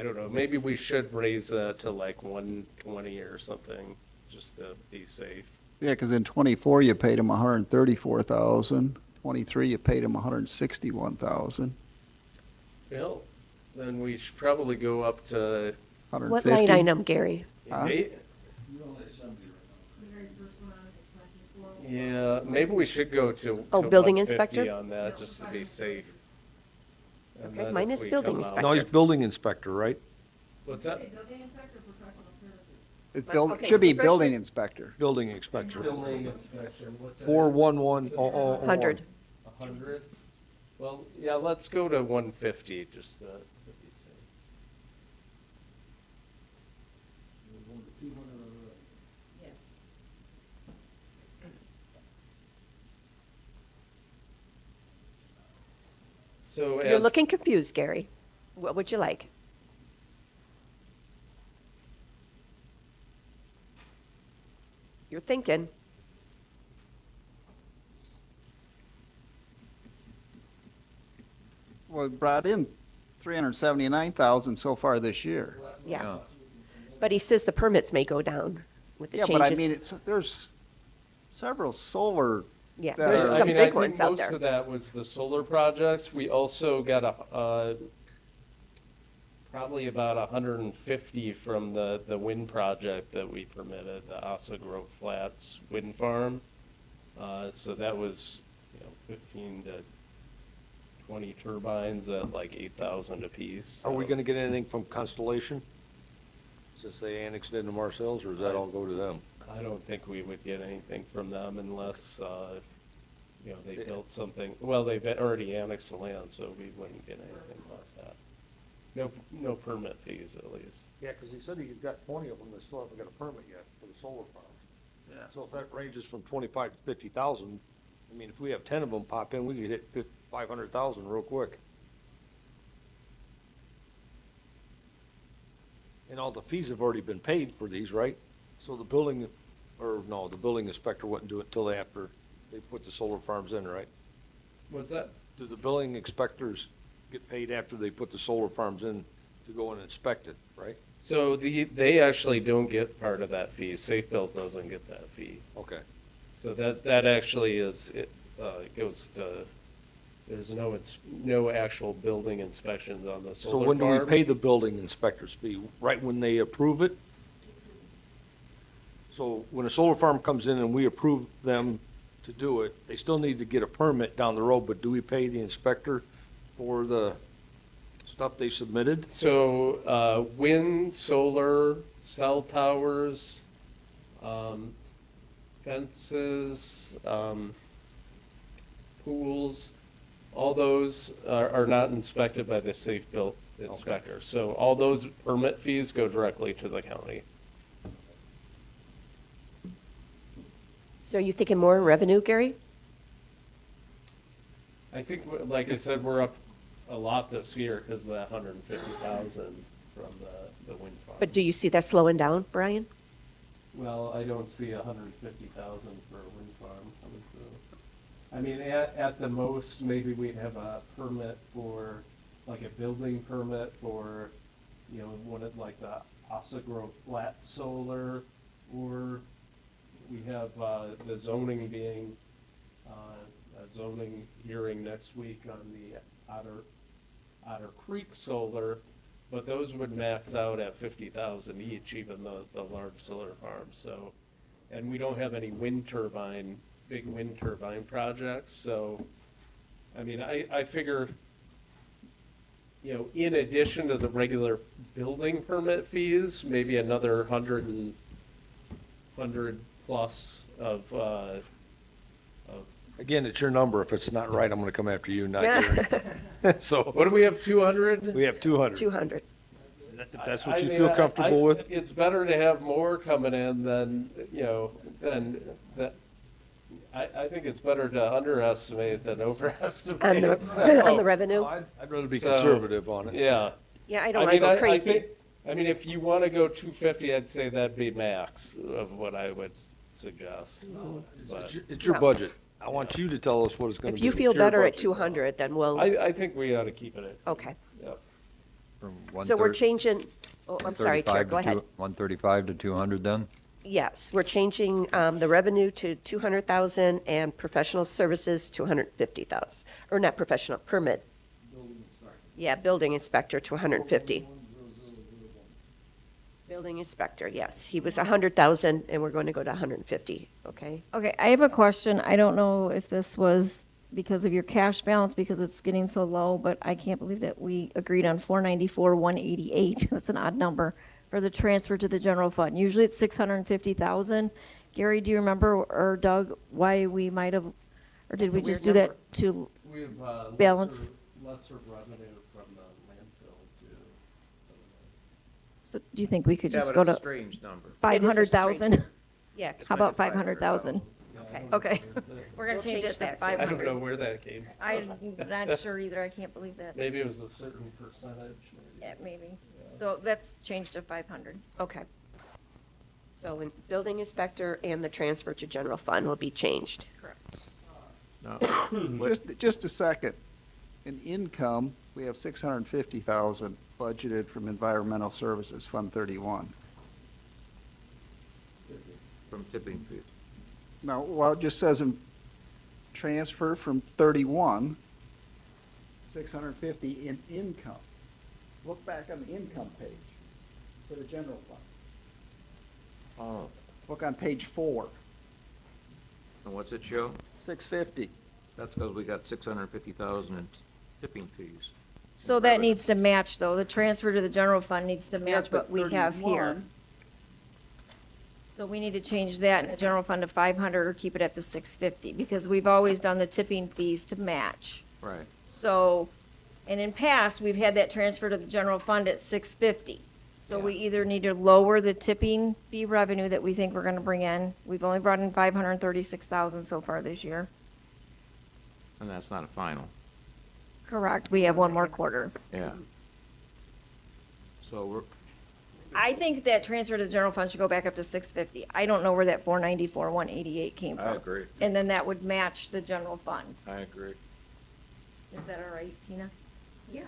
don't know, maybe we should raise that to like 120 or something, just to be safe. Yeah, because in '24, you paid them 134,000. '23, you paid them 161,000. Well, then we should probably go up to What 150. line item, Gary? Huh? eight. Yeah, maybe we should go to. Oh, to building 150 inspector? on that, just to be safe. And Okay, then mine if is we building come out- inspector. No, he's building inspector, right? What's that? It Okay, should be so building especially- inspector. Building inspector. Building inspection, what's that? 41100. 100. 100? Well, yeah, let's go to 150, just to be safe. So You're as, looking confused, Gary. What would you like? You're thinking. Well, we brought in 379,000 so far this year. Yeah. But he says the permits may go down with the Yeah, changes. but I mean, there's several solar, Yeah, that there's are- some I big think ones out most there. of that was the solar projects. We also got probably about 150 from the wind project that we permitted, the Asa Grove Flats Wind Farm. So that was, 15 to 20 turbines at like 8,000 apiece. Are we so- gonna get anything from Constellation? Since they annexed into Marcel's, or does that all go to them? I don't think we would get anything from them unless, you know, they built something, well, they've already annexed the land, so we wouldn't get anything like that. No permit fees at least. Yeah, because he said he's got 20 of them that still haven't got a permit yet for the solar farms. Yeah. So if that ranges from 25 to 50,000, I mean, if we have 10 of them pop in, we could hit 500,000 real quick. And all the fees have already been paid for these, right? So the building, or no, the building inspector wouldn't do it until after they put the solar farms in, right? What's that? Do the building inspectors get paid after they put the solar farms in to go and inspect it, right? So they actually don't get part of that fee. Safe Build doesn't get that fee. Okay. So that actually is, it goes to, there's no actual building inspections on the solar So farms. when do we pay the building inspector's fee? Right when they approve it? So when a solar farm comes in and we approve them to do it, they still need to get a permit down the road, but do we pay the inspector for the stuff they submitted? So, wind, solar, cell towers, fences, pools, all those are not inspected by the Safe Built inspector. So all those permit fees go directly to the county. So are you thinking more in revenue, Gary? I think, like I said, we're up a lot this year because of that 150,000 from the wind farm. But do you see that slowing down, Brian? Well, I don't see 150,000 for a wind farm coming through. I mean, at the most, maybe we'd have a permit for, like a building permit for, you know, one of, like the Ossa Grove flat solar, or we have, the zoning being, a zoning hearing next week on the Otter Creek solar, but those would max out at 50,000 each, even the large solar farms, so. And we don't have any big wind turbine projects, so, I mean, I figure, you know, in addition to the regular building permit fees, maybe another 100 plus of Again, it's your number. If it's not right, I'm gonna come after you, not Yeah. Gary. So, what do we have, 200? we have 200. 200. If that's what I you mean, feel comfortable with? It's better to have more coming in than, you know, than that. I think it's better to underestimate than overestimate. On the, so, on the revenue? I'd rather be So, conservative on it. Yeah. Yeah, I don't want to go crazy. I mean, if you want to go 250, I'd say that'd be max of what I would suggest. But It's your budget. I want you to tell us what it's gonna be. If you It's feel your better at budget. 200, then we'll, I think we ought to keep it at, okay. yep. From So we're 130 changing, oh, I'm sorry, Chair, 135 go to ahead. 135 to 200 then? Yes, we're changing the revenue to 200,000 and professional services to 150,000. Or not professional, permit. Yeah, building inspector to 150. Building inspector, yes. He was 100,000 and we're going to go to 150, okay? Okay, I have a question. I don't know if this was because of your cash balance, because it's getting so low, but I can't believe that we agreed on 494, 188. That's an odd number for the transfer to the general fund. Usually it's 650,000. Gary, do you remember, or Doug, why we might have, or did That's a we just weird do that to, We have Balance. lesser revenue from the landfill too. so do you think we could Yeah, just but go it's a to strange number. 500,000? Yeah, How about 500,000? okay. Okay. We're We'll gonna change change it to that. I don't 500. know where that came from. I'm not sure either. I can't believe that. Maybe it was a certain percentage, maybe. Yeah, maybe. So that's changed to 500. Okay. So in building inspector and the transfer to general fund will be changed. Correct. Just a second. In income, we have 650,000 budgeted from Environmental Services, Fund 31. From tipping fees. Now, well, it just says in transfer from 31, 650 in income. Look back on the income page for the general fund. Oh, Look on page 4, and what's it show? 650. That's because we got 650,000 in tipping fees. So that needs to match, though. The transfer to the general fund needs to match what we have here. 31. So we need to change that in the general fund to 500 or keep it at the 650, because we've always done the tipping fees to match. Right. So, and in past, we've had that transfer to the general fund at 650. So we either need to lower the tipping fee revenue that we think we're gonna bring in. We've only brought in 536,000 so far this year. And that's not a final. Correct. We have one more quarter. Yeah. So we're, I think that transfer to the general fund should go back up to 650. I don't know where that 494, 188 came from. I agree. And then that would match the general fund. I agree. Is that all right, Tina? Yeah.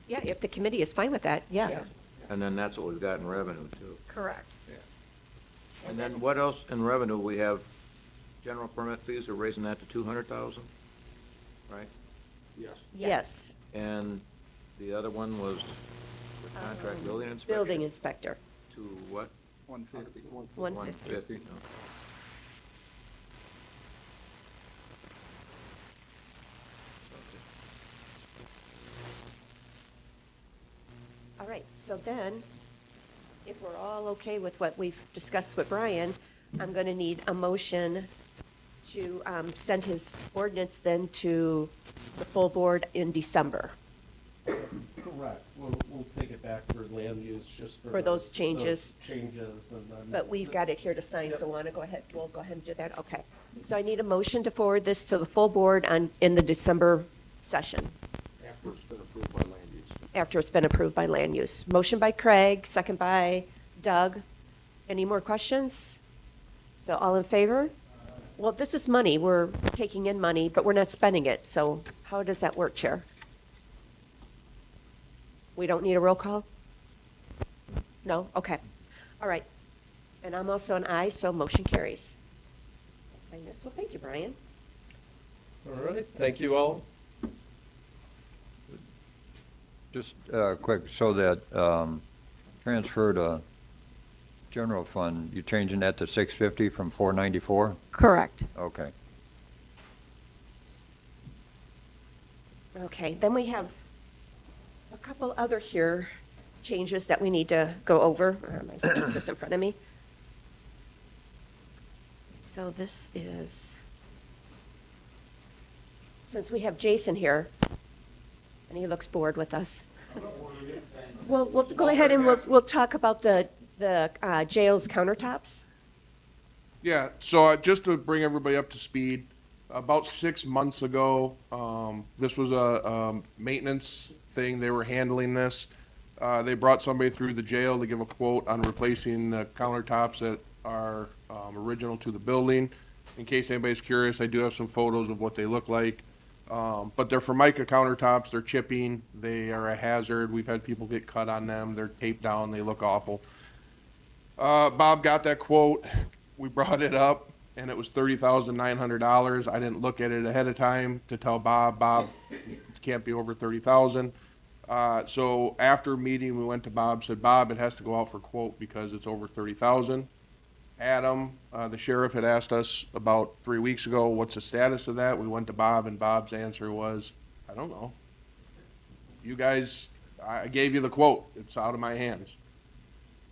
Yeah, if the committee is fine with that, yeah. And then that's what we've got in revenue too. Correct. And then what else in revenue? We have general permit fees, we're raising that to 200,000, right? Yes. Yes, And the other one was the contract building inspection? building inspector, To what? 150. 150. 150? No. All right, so then, if we're all okay with what we've discussed with Brian, I'm going to need a motion to send his ordinance then to the full board in December. Correct. We'll take it back for land use just For those changes. Changes and then. But we've got it here to sign, so want to go ahead, we'll go ahead and do that, okay. So I need a motion to forward this to the full board in the December session, After it's been approved by land use. after it's been approved by land use. Motion by Craig, second by Doug. Any more questions? So all in favor? Well, this is money, we're taking in money, but we're not spending it, so how does that work, Chair? We don't need a roll call? No? Okay. All right. And I'm also an aye, so motion carries. I'll sign this. Well, thank you, Brian. All right, thank you all. Just quick, so that transfer to general fund, you changing that to 650 from 494? Correct. Okay. Okay, then we have a couple other here changes that we need to go over. I still have this in front of me. So this is, since we have Jason here, and he looks bored with us. Well, we'll go ahead and we'll talk about the jail's countertops. Yeah, so just to bring everybody up to speed, about 6 months ago, this was a maintenance thing. They were handling this. They brought somebody through the jail to give a quote on replacing the countertops that are original to the building. In case anybody's curious, I do have some photos of what they look like. But they're Formica countertops. They're chipping. They are a hazard. We've had people get cut on them. They're taped down. They look awful. Bob got that quote. We brought it up, and it was $30,900. I didn't look at it ahead of time to tell Bob, it can't be over 30,000. So after meeting, we went to Bob, said, Bob, it has to go out for quote because it's over 30,000. Adam, the sheriff, had asked us about 3 weeks ago, what's the status of that? We went to Bob, and Bob's answer was, I don't know. You guys, I gave you the quote. It's out of my hands.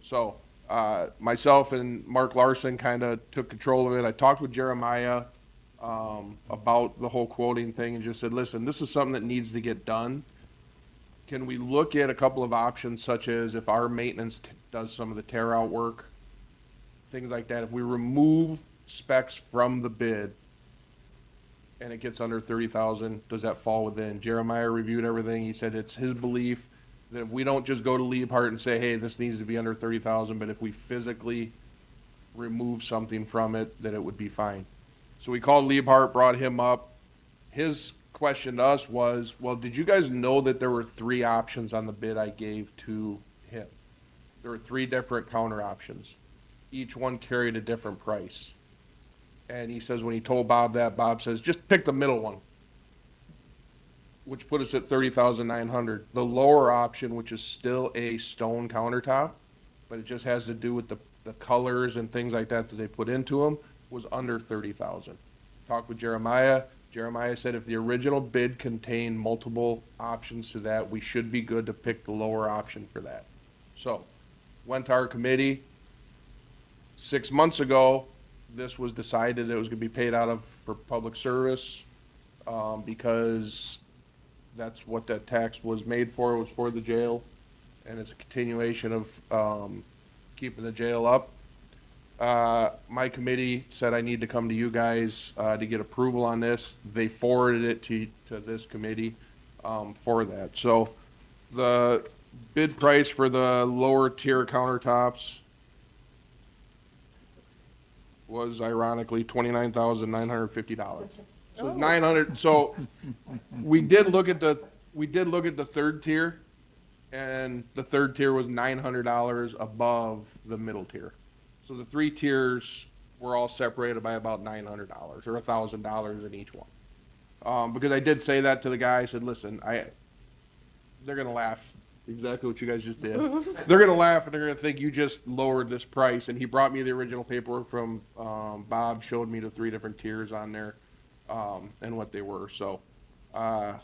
So myself and Mark Larson kind of took control of it. I talked with Jeremiah about the whole quoting thing and just said, listen, this is something that needs to get done. Can we look at a couple of options, such as if our maintenance does some of the tear out work, things like that. If we remove specs from the bid and it gets under 30,000, does that fall within? Jeremiah reviewed everything. He said it's his belief that if we don't just go to Liebhardt and say, hey, this needs to be under 30,000, but if we physically remove something from it, that it would be fine. So we called Liebhardt, brought him up. His question to us was, well, did you guys know that there were 3 options on the bid I gave to him? There were 3 different counter options. Each one carried a different price. And he says when he told Bob that, Bob says, just pick the middle one, which put us at 30,900. The lower option, which is still a stone countertop, but it just has to do with the colors and things like that that they put into them, was under 30,000. Talked with Jeremiah. Jeremiah said if the original bid contained multiple options to that, we should be good to pick the lower option for that. So, went to our committee. 6 months ago, this was decided it was gonna be paid out of for public service, because that's what that tax was made for, was for the jail. And it's a continuation of, keeping the jail up. My committee said I need to come to you guys, to get approval on this. They forwarded it to this committee, for that. So the bid price for the lower tier countertops was ironically $29,950. So 900, so we did look at the third tier, and the third tier was $900 above the middle tier. So the three tiers were all separated by about $900 or $1,000 in each one. Because I did say that to the guy. I said, listen, they're gonna laugh. Exactly what you guys just did. They're gonna laugh and they're gonna think you just lowered this price. And he brought me the original paperwork from Bob, showed me the three different tiers on there, and what they were. So I'm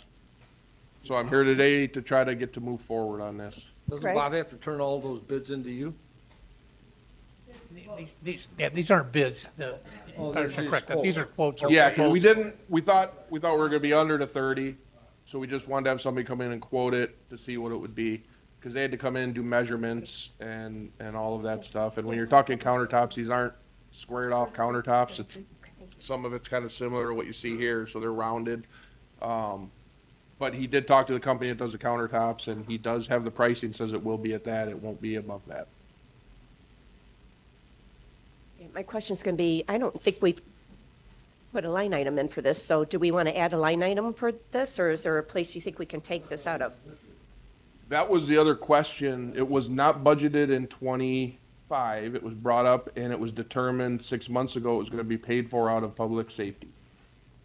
here today to try to get to move forward on this. Doesn't Craig? Bob have to turn all those bids into you? These aren't bids, Tyler's these are correct, quotes. these are quotes. Yeah, because we thought we were gonna be under the 30, so we just wanted to have somebody come in and quote it to see what it would be. Because they had to come in, do measurements and all of that stuff. And when you're talking countertops, these aren't squared off countertops. Some of it's kind of similar to what you see here, so they're rounded. But he did talk to the company that does the countertops, and he does have the pricing, says it will be at that, it won't be above that. My question's going to be, I don't think we put a line item in for this, so do we want to add a line item for this, or is there a place you think we can take this out of? That was the other question. It was not budgeted in 25. It was brought up, and it was determined 6 months ago it was going to be paid for out of public safety.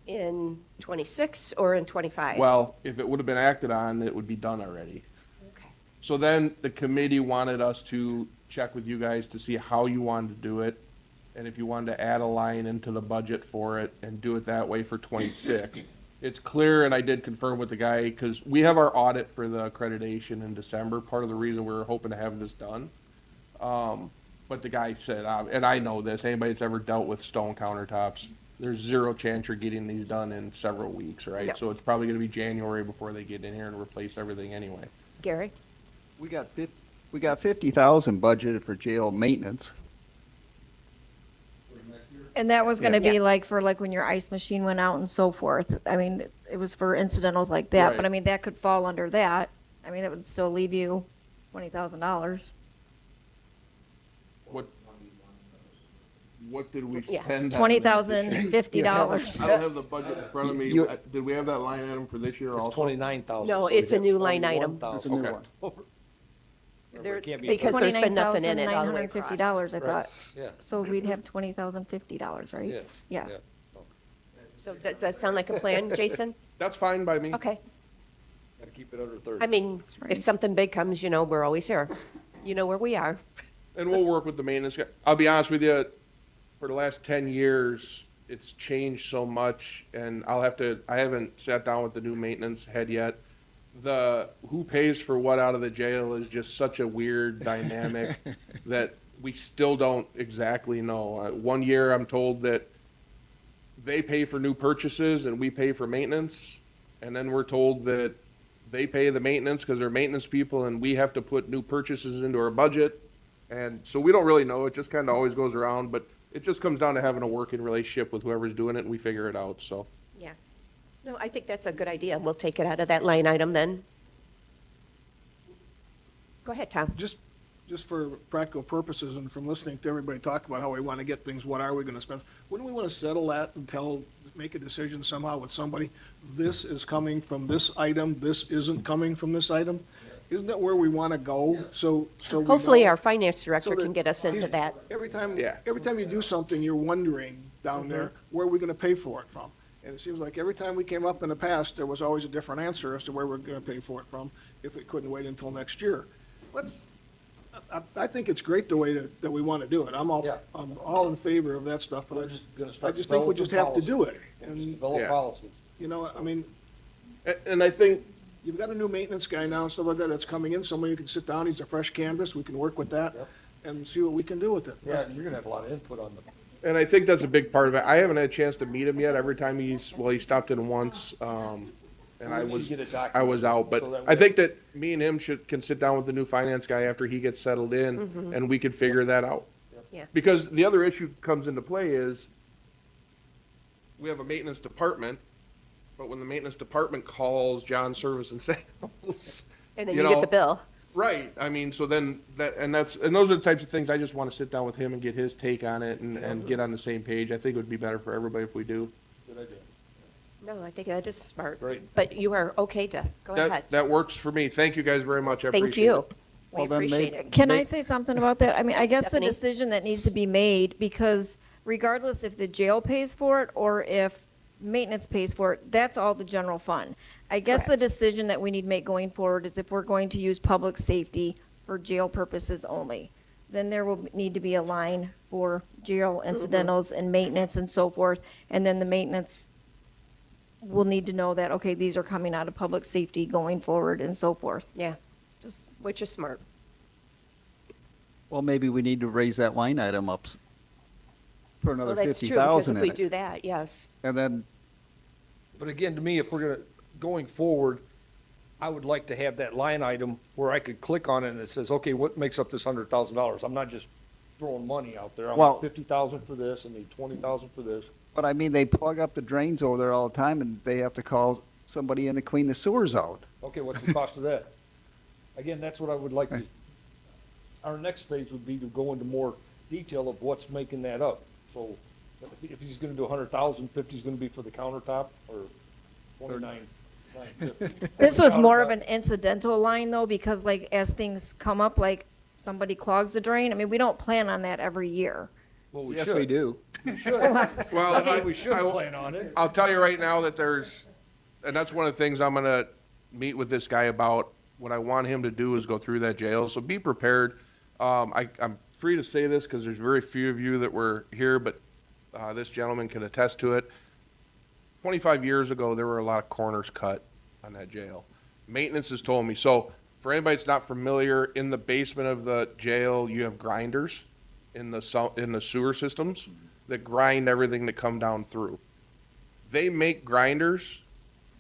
In 26 or in 25? Well, if it would have been acted on, it would be done already. Okay. So then the committee wanted us to check with you guys to see how you wanted to do it, and if you wanted to add a line into the budget for it and do it that way for 26. It's clear, and I did confirm with the guy, because we have our audit for the accreditation in December, part of the reason we were hoping to have this done. But the guy said, and I know this, anybody that's ever dealt with stone countertops, there's zero chance you're getting these done in several weeks, right? Yeah. So it's probably gonna be January before they get in here and replace everything anyway. Gary? We got 50,000 budgeted for jail maintenance. And that was gonna Yeah. be like for like when your ice machine went out and so forth. I mean, it was for incidentals like that, but Right. I mean, that could fall under that. I mean, that would still leave you $20,000. What did we Yeah. spend? $20,050. I don't have the budget in front of me. You- Did we have that line item for this year It's also? 29,000. No, it's a new line item. It's a new Okay. one. There- It can't be- Because there's been nothing in it all the way across. $29,950, I thought. Yeah. So we'd have $20,050, right? Yeah. Yeah. So does that sound like a plan, Jason? That's fine by me. Okay. Gotta keep it under 30. I mean, right. if something big comes, you know, we're always here. You know where we are. And we'll work with the maintenance guy. I'll be honest with you, for the last 10 years, it's changed so much, and I haven't sat down with the new maintenance head yet. Who pays for what out of the jail is just such a weird dynamic that we still don't exactly know. One year, I'm told that they pay for new purchases and we pay for maintenance, and then we're told that they pay the maintenance because they're maintenance people, and we have to put new purchases into our budget. And so we don't really know. It just kind of always goes around, but it just comes down to having a working relationship with whoever's doing it, and we figure it out, so. Yeah. No, I think that's a good idea. We'll take it out of that line item then. Go ahead, Tom. Just for practical purposes and from listening to everybody talk about how we want to get things, what are we going to spend? Wouldn't we want to settle that and make a decision somehow with somebody, this is coming from this item, this isn't coming from this item? Isn't that where we want to go? So we Hopefully, know- our finance director so that can get us into these- that. Every time Yeah. you do something, you're wondering down there, where are we going to pay for it from? And it seems like every time we came up in the past, there was always a different answer as to where we're going to pay for it from, if it couldn't wait until next year. I think it's great the way that we want to do it. I'm Yeah. all in favor of that stuff, but We're just gonna start I just think we just have to developing do it. Just And, develop Yeah. policies. you know, I mean, And I think, you've got a new maintenance guy now and stuff like that that's coming in, somebody who can sit down, he's a fresh canvas, we can work with that Yep. and see what we can do with it. Yeah, and you're gonna have a lot of input on them. and I think that's a big part of it. I haven't had a chance to meet him yet. Every time he stopped in once, and I We need was, to get it I was out, so but that I we- think that me and him can sit down with the new finance guy after he gets settled in, and we could figure that out. Yeah. Because the other issue comes into play is, we have a maintenance department, but when the maintenance department calls John Service and Sales, And then you you get know, the bill. right, I mean, so then and those are the types of things I just want to sit down with him and get his take on it and get on the same page. I think it would be better for everybody if we do. Good idea. No, I think that is smart. Great. But you are okay to, go ahead. That works for me. Thank you guys very much. I Thank appreciate you. it. We Well, then appreciate may- it. Can I say something about that? I mean, I guess the Stephanie? decision that needs to be made, because regardless if the jail pays for it or if maintenance pays for it, that's all the general fund. I guess the Correct. decision that we need to make going forward is if we're going to use public safety for jail purposes only, then there will need to be a line for jail incidentals and maintenance and so forth. And then the maintenance will need to know that, okay, these are coming out of public safety going forward and so forth. Yeah, just, which is smart. Well, maybe we need to raise that line item up for another Well, that's fifty true, because thousand if in we it. do that, yes. And then, But again, to me, if we're gonna, going forward, I would like to have that line item where I could click on it and it says, okay, what makes up this $100,000? I'm not just throwing money out there. I Well- want 50,000 for this, I need 20,000 for this. but I mean, they plug up the drains over there all the time and they have to call somebody in to clean the sewers out. Okay, what's the cost of that? Again, that's what I would like to, our next phase would be to go into more detail of what's making that up. So if he's gonna do 100,000, 50 is gonna be for the countertop, or 29,950. This was more of an incidental line though, because like as things come up, like somebody clogs a drain, I mean, we don't plan on that every year. Well, we Yes, should. we do. We should. Well, Okay, we should I- plan on it. I'll tell you right now that and that's one of the things I'm gonna meet with this guy about. What I want him to do is go through that jail, so be prepared. I'm free to say this because there's very few of you that were here, but this gentleman can attest to it. 25 years ago, there were a lot of corners cut on that jail. Maintenance has told me. So for anybody that's not familiar, in the basement of the jail, you have grinders in the sewer systems that grind everything that come down through. They make grinders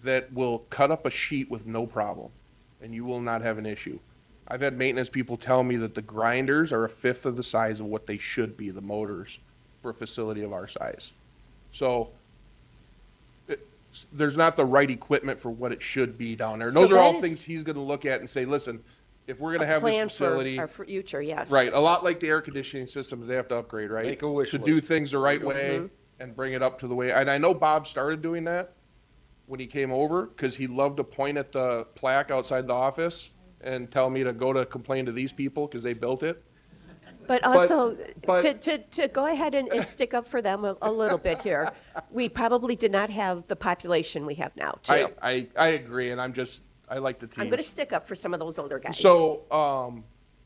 that will cut up a sheet with no problem, and you will not have an issue. I've had maintenance people tell me that the grinders are a fifth of the size of what they should be, the motors, for a facility of our size. So there's not the right equipment for what it should be down there. And So those are all that is- things he's gonna look at and say, listen, if we're gonna A have this plan for facility. our future, yes. Right, a lot like the air conditioning systems, they have to upgrade, right? Make a wish To list. do things the right way and bring it up to the way, and I know Bob started doing that when he came over, because he loved to point at the plaque outside the office and tell me to go to complain to these people because they built it. But also, but- to go ahead and stick up for them a little bit here, we probably did not have the population we have now, too. I agree, and I like the team. I'm going to stick up for some of those older guys. So,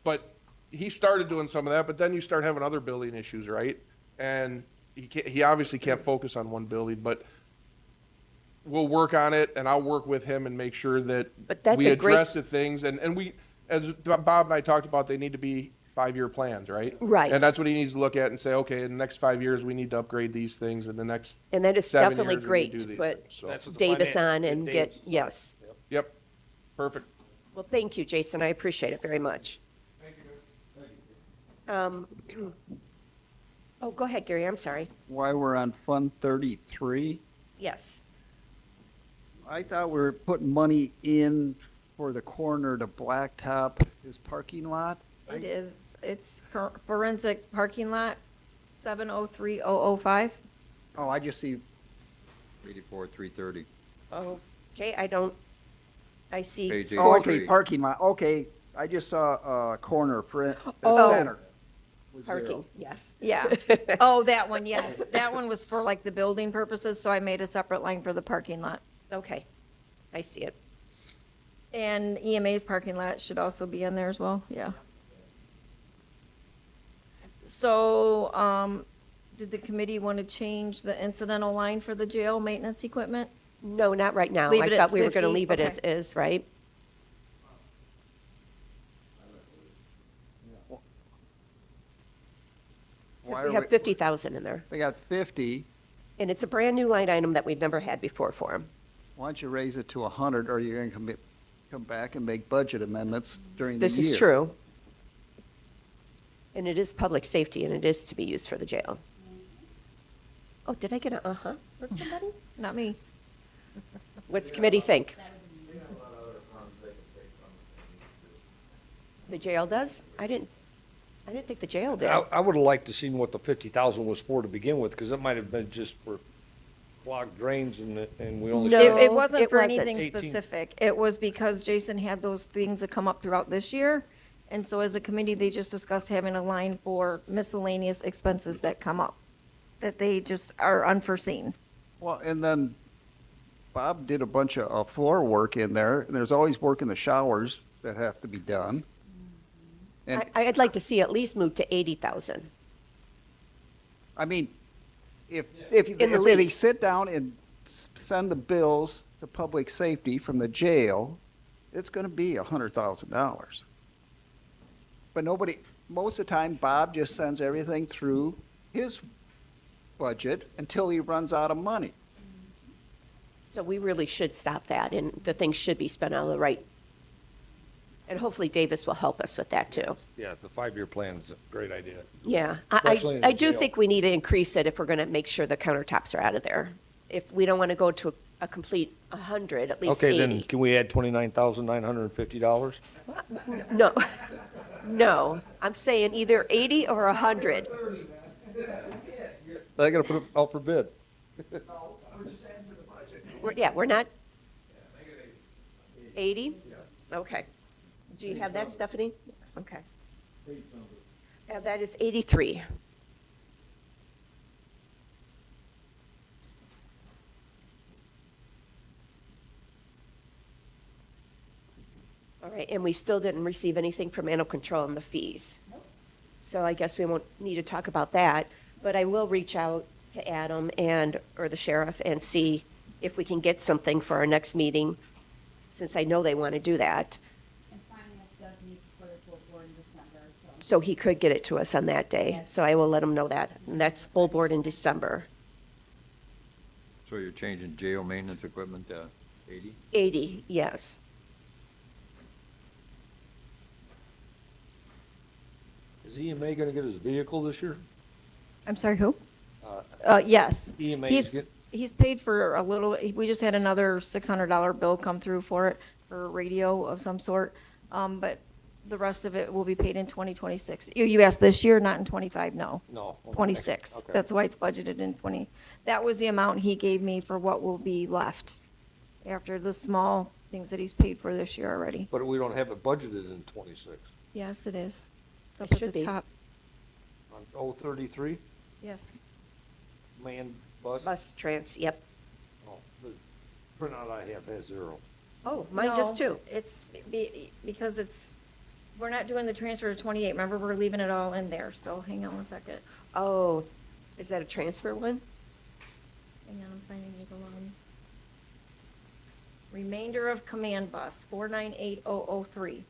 but he started doing some of that, but then you start having other building issues, right? And he obviously can't focus on one building, but we'll work on it, and I'll work with him and make sure that But that's we a great- address the things, and we, as Bob and I talked about, they need to be 5-year plans, right? Right. And that's what he needs to look at and say, okay, in the next 5 years, we need to upgrade these things, in the next And that is 7 definitely years, we great need to do these put things. So- That's what the Davis finance- on and Davis. get, yes. Yep, perfect. Well, thank you, Jason. I appreciate it very much. Oh, go ahead, Gary. I'm sorry. While we're on Fund 33, Yes. I thought we were putting money in for the corner to Blacktop, his parking lot. It is, it's forensic parking lot, 703005. Oh, I just see, 84,330. Okay, I see. Page oh, okay, 83. parking lot, okay. I just saw a corner for the Oh. center. was zero. Parking, yes. Yeah. Oh, that one, yes. That one was for like the building purposes, so I made a separate line for the parking lot. Okay, I see it. E And EMA's parking lot should also be in there as well, yeah. So, did the committee want to change the incidental line for the jail maintenance equipment? No, not right now. Leave I it at thought we were going to 50? leave it as Okay. is, right? Because Why we are have 50,000 in there, They got 50, and it's a brand-new line item that we've never had before for them. why don't you raise it to 100, or you're going to come back and make budget amendments during the year? This is true. And it is public safety, and it is to be used for the jail. Oh, did I get a uh-huh from somebody? Not me. What's the committee think? The jail does? I didn't think the jail did. I would have liked to seen what the 50,000 was for to begin with, because it might have been just for clogged drains and we only. No. It wasn't it for wasn't. anything 18. specific. It was because Jason had those things that come up throughout this year. And so as a committee, they just discussed having a line for miscellaneous expenses that come up, that they just are unforeseen. Well, and then Bob did a bunch of floor work in there, and there's always work in the showers that have to be done. And, I'd like to see at least move to 80,000. I mean, if In the they least. sit down and send the bills to public safety from the jail, it's gonna be $100,000. But nobody, most of the time, Bob just sends everything through his budget until he runs out of money. So we really should stop that, and the things should be spent on the right. And hopefully Davis will help us with that, too. Yeah, the 5-year plan is a great idea. Yeah, Especially in I the do jail. think we need to increase it if we're going to make sure the countertops are out of there. If we don't want to go to a complete 100, at least Okay, then 80. can we add $29,950? No, no, I'm saying either 80 or 100. I gotta put it out for bid. We're not. 80? Okay. Do you have that, Stephanie? Okay. That is 83. All right, and we still didn't receive anything from animal control on the fees. So I guess we won't need to talk about that, but I will reach out to Adam or the sheriff and see if we can get something for our next meeting, since I know they want to do that. And finance does need to put it full board in December, so. So he could get it to us on that day. So I will let him know that. And that's full board in December. So you're changing jail maintenance equipment to 80? 80, yes. Is EMA gonna get his vehicle this year? I'm sorry, who? Yes. EMA He's, is he's paid for a little, we just had another $600 bill come through for it, for a radio of some sort. But the rest of it will be paid in 2026. You asked this year, not in 25, no. No. Okay. 26. Okay. That's why it's budgeted in 20. That was the amount he gave me for what will be left after the small things that he's paid for this year already. But we don't have it budgeted in 26. Yes, it is. It's up It at should the be. top. On 033, Yes. man bus? Bus trans, yep. Oh, the printout I have has 0. Oh, mine does No, too. It's because we're not doing the transfer to 28. Remember, we're leaving it all in there. So hang on one second. Oh, is that a transfer one? Hang on, I'm finding you the line. Remainder of command bus, 498003.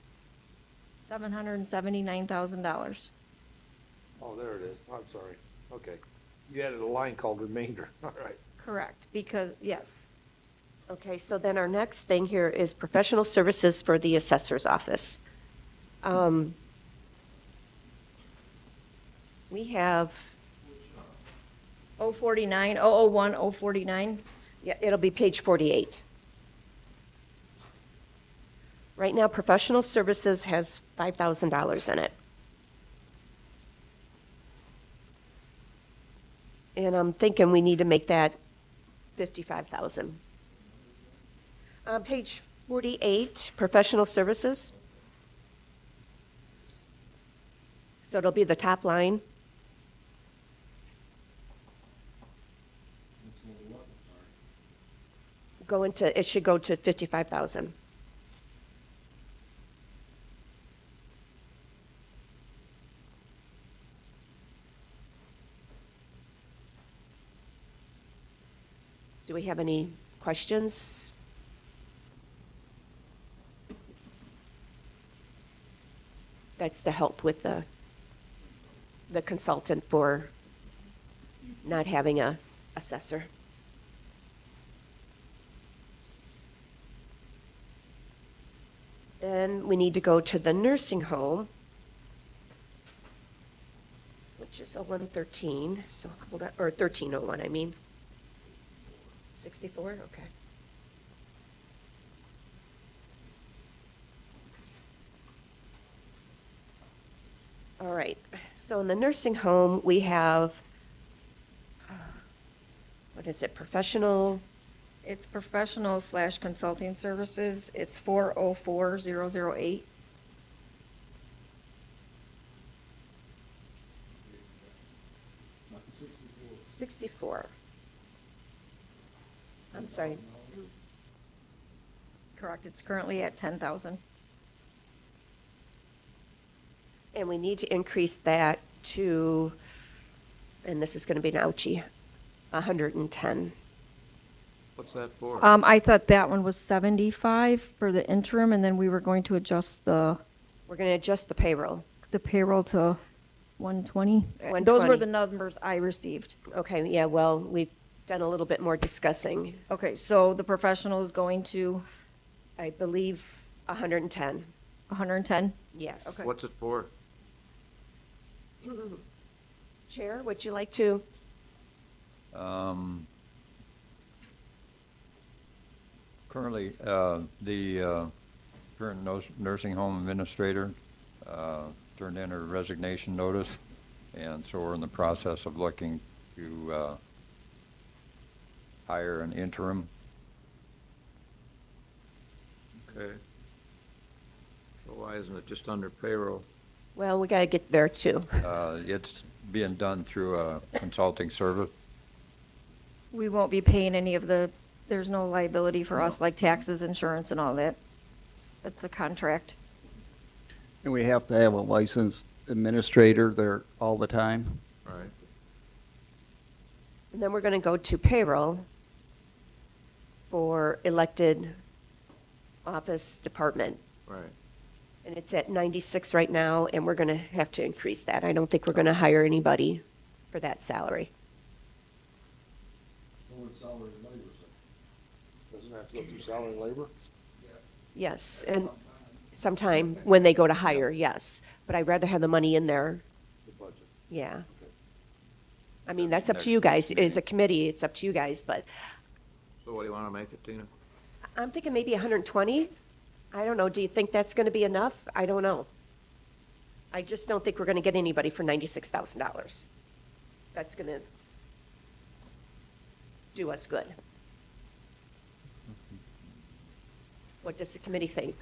$779,000. Oh, there it is. I'm sorry. Okay. You added a line called remainder. All right. Correct, because, yes. Okay, so then our next thing here is professional services for the assessor's office. We have, 049, 001, 049. yeah, it'll be page 48. Right now, professional services has $5,000 in it. And I'm thinking we need to make that 55,000. Page 48, professional services. So it'll be the top line. It should go to 55,000. Do we have any questions? That's the help with the consultant for not having a assessor. Then we need to go to the nursing home, which is a 113, so, hold on, or 1301, I mean. 64, okay. All right, so in the nursing home, we have, what is it, professional? It's professional / consulting services. It's 404008. $64. I'm sorry, Correct, it's currently at 10,000. and we need to increase that to, and this is gonna be an ouchie, 110. What's that for? I thought that one was 75 for the interim, and then we were going to adjust the We're gonna adjust the payroll. payroll to 120. Those 120. were the numbers I received. Okay, yeah, well, we've done a little bit more discussing. Okay, so the professional is going to I believe 110, 110? yes. What's it for? Chair, would you like to? Currently, the current nursing home administrator turned in her resignation notice, and so we're in the process of looking to hire an interim. Okay. So why isn't it just under payroll? Well, we gotta get there too. It's being done through a consulting service. We won't be paying any of the, there's no liability for us, like taxes, insurance, and all that. It's a contract. And we have to have a licensed administrator there all the time. Right. And then we're gonna go to payroll for elected office department. Right. And it's at 96 right now, and we're gonna have to increase that. I don't think we're gonna hire anybody for that salary. Doesn't have to go through salary and labor? Yes, and sometime when they go to hire, yes. But I'd rather have the money in there, The budget. yeah. I mean, that's up to you guys. As a committee, it's up to you guys, but So what do you want to make it, Tina? I'm thinking maybe 120. I don't know. Do you think that's going to be enough? I don't know. I just don't think we're going to get anybody for $96,000. That's going to do us good. What does the committee think?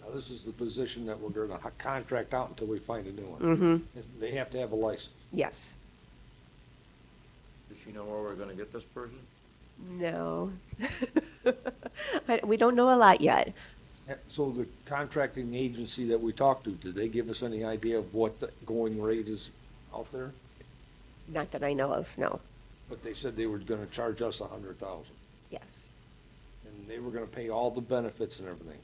Now, this is the position that we're gonna contract out until we find a new one. Mm-hmm. They have to have a license. Yes. Does she know where we're going to get this person? No. We don't know a lot yet. So the contracting agency that we talked to, did they give us any idea of what the going rate is out there? Not that I know of, no. But they said they were gonna charge us $100,000, Yes. and they were gonna pay all the benefits and everything.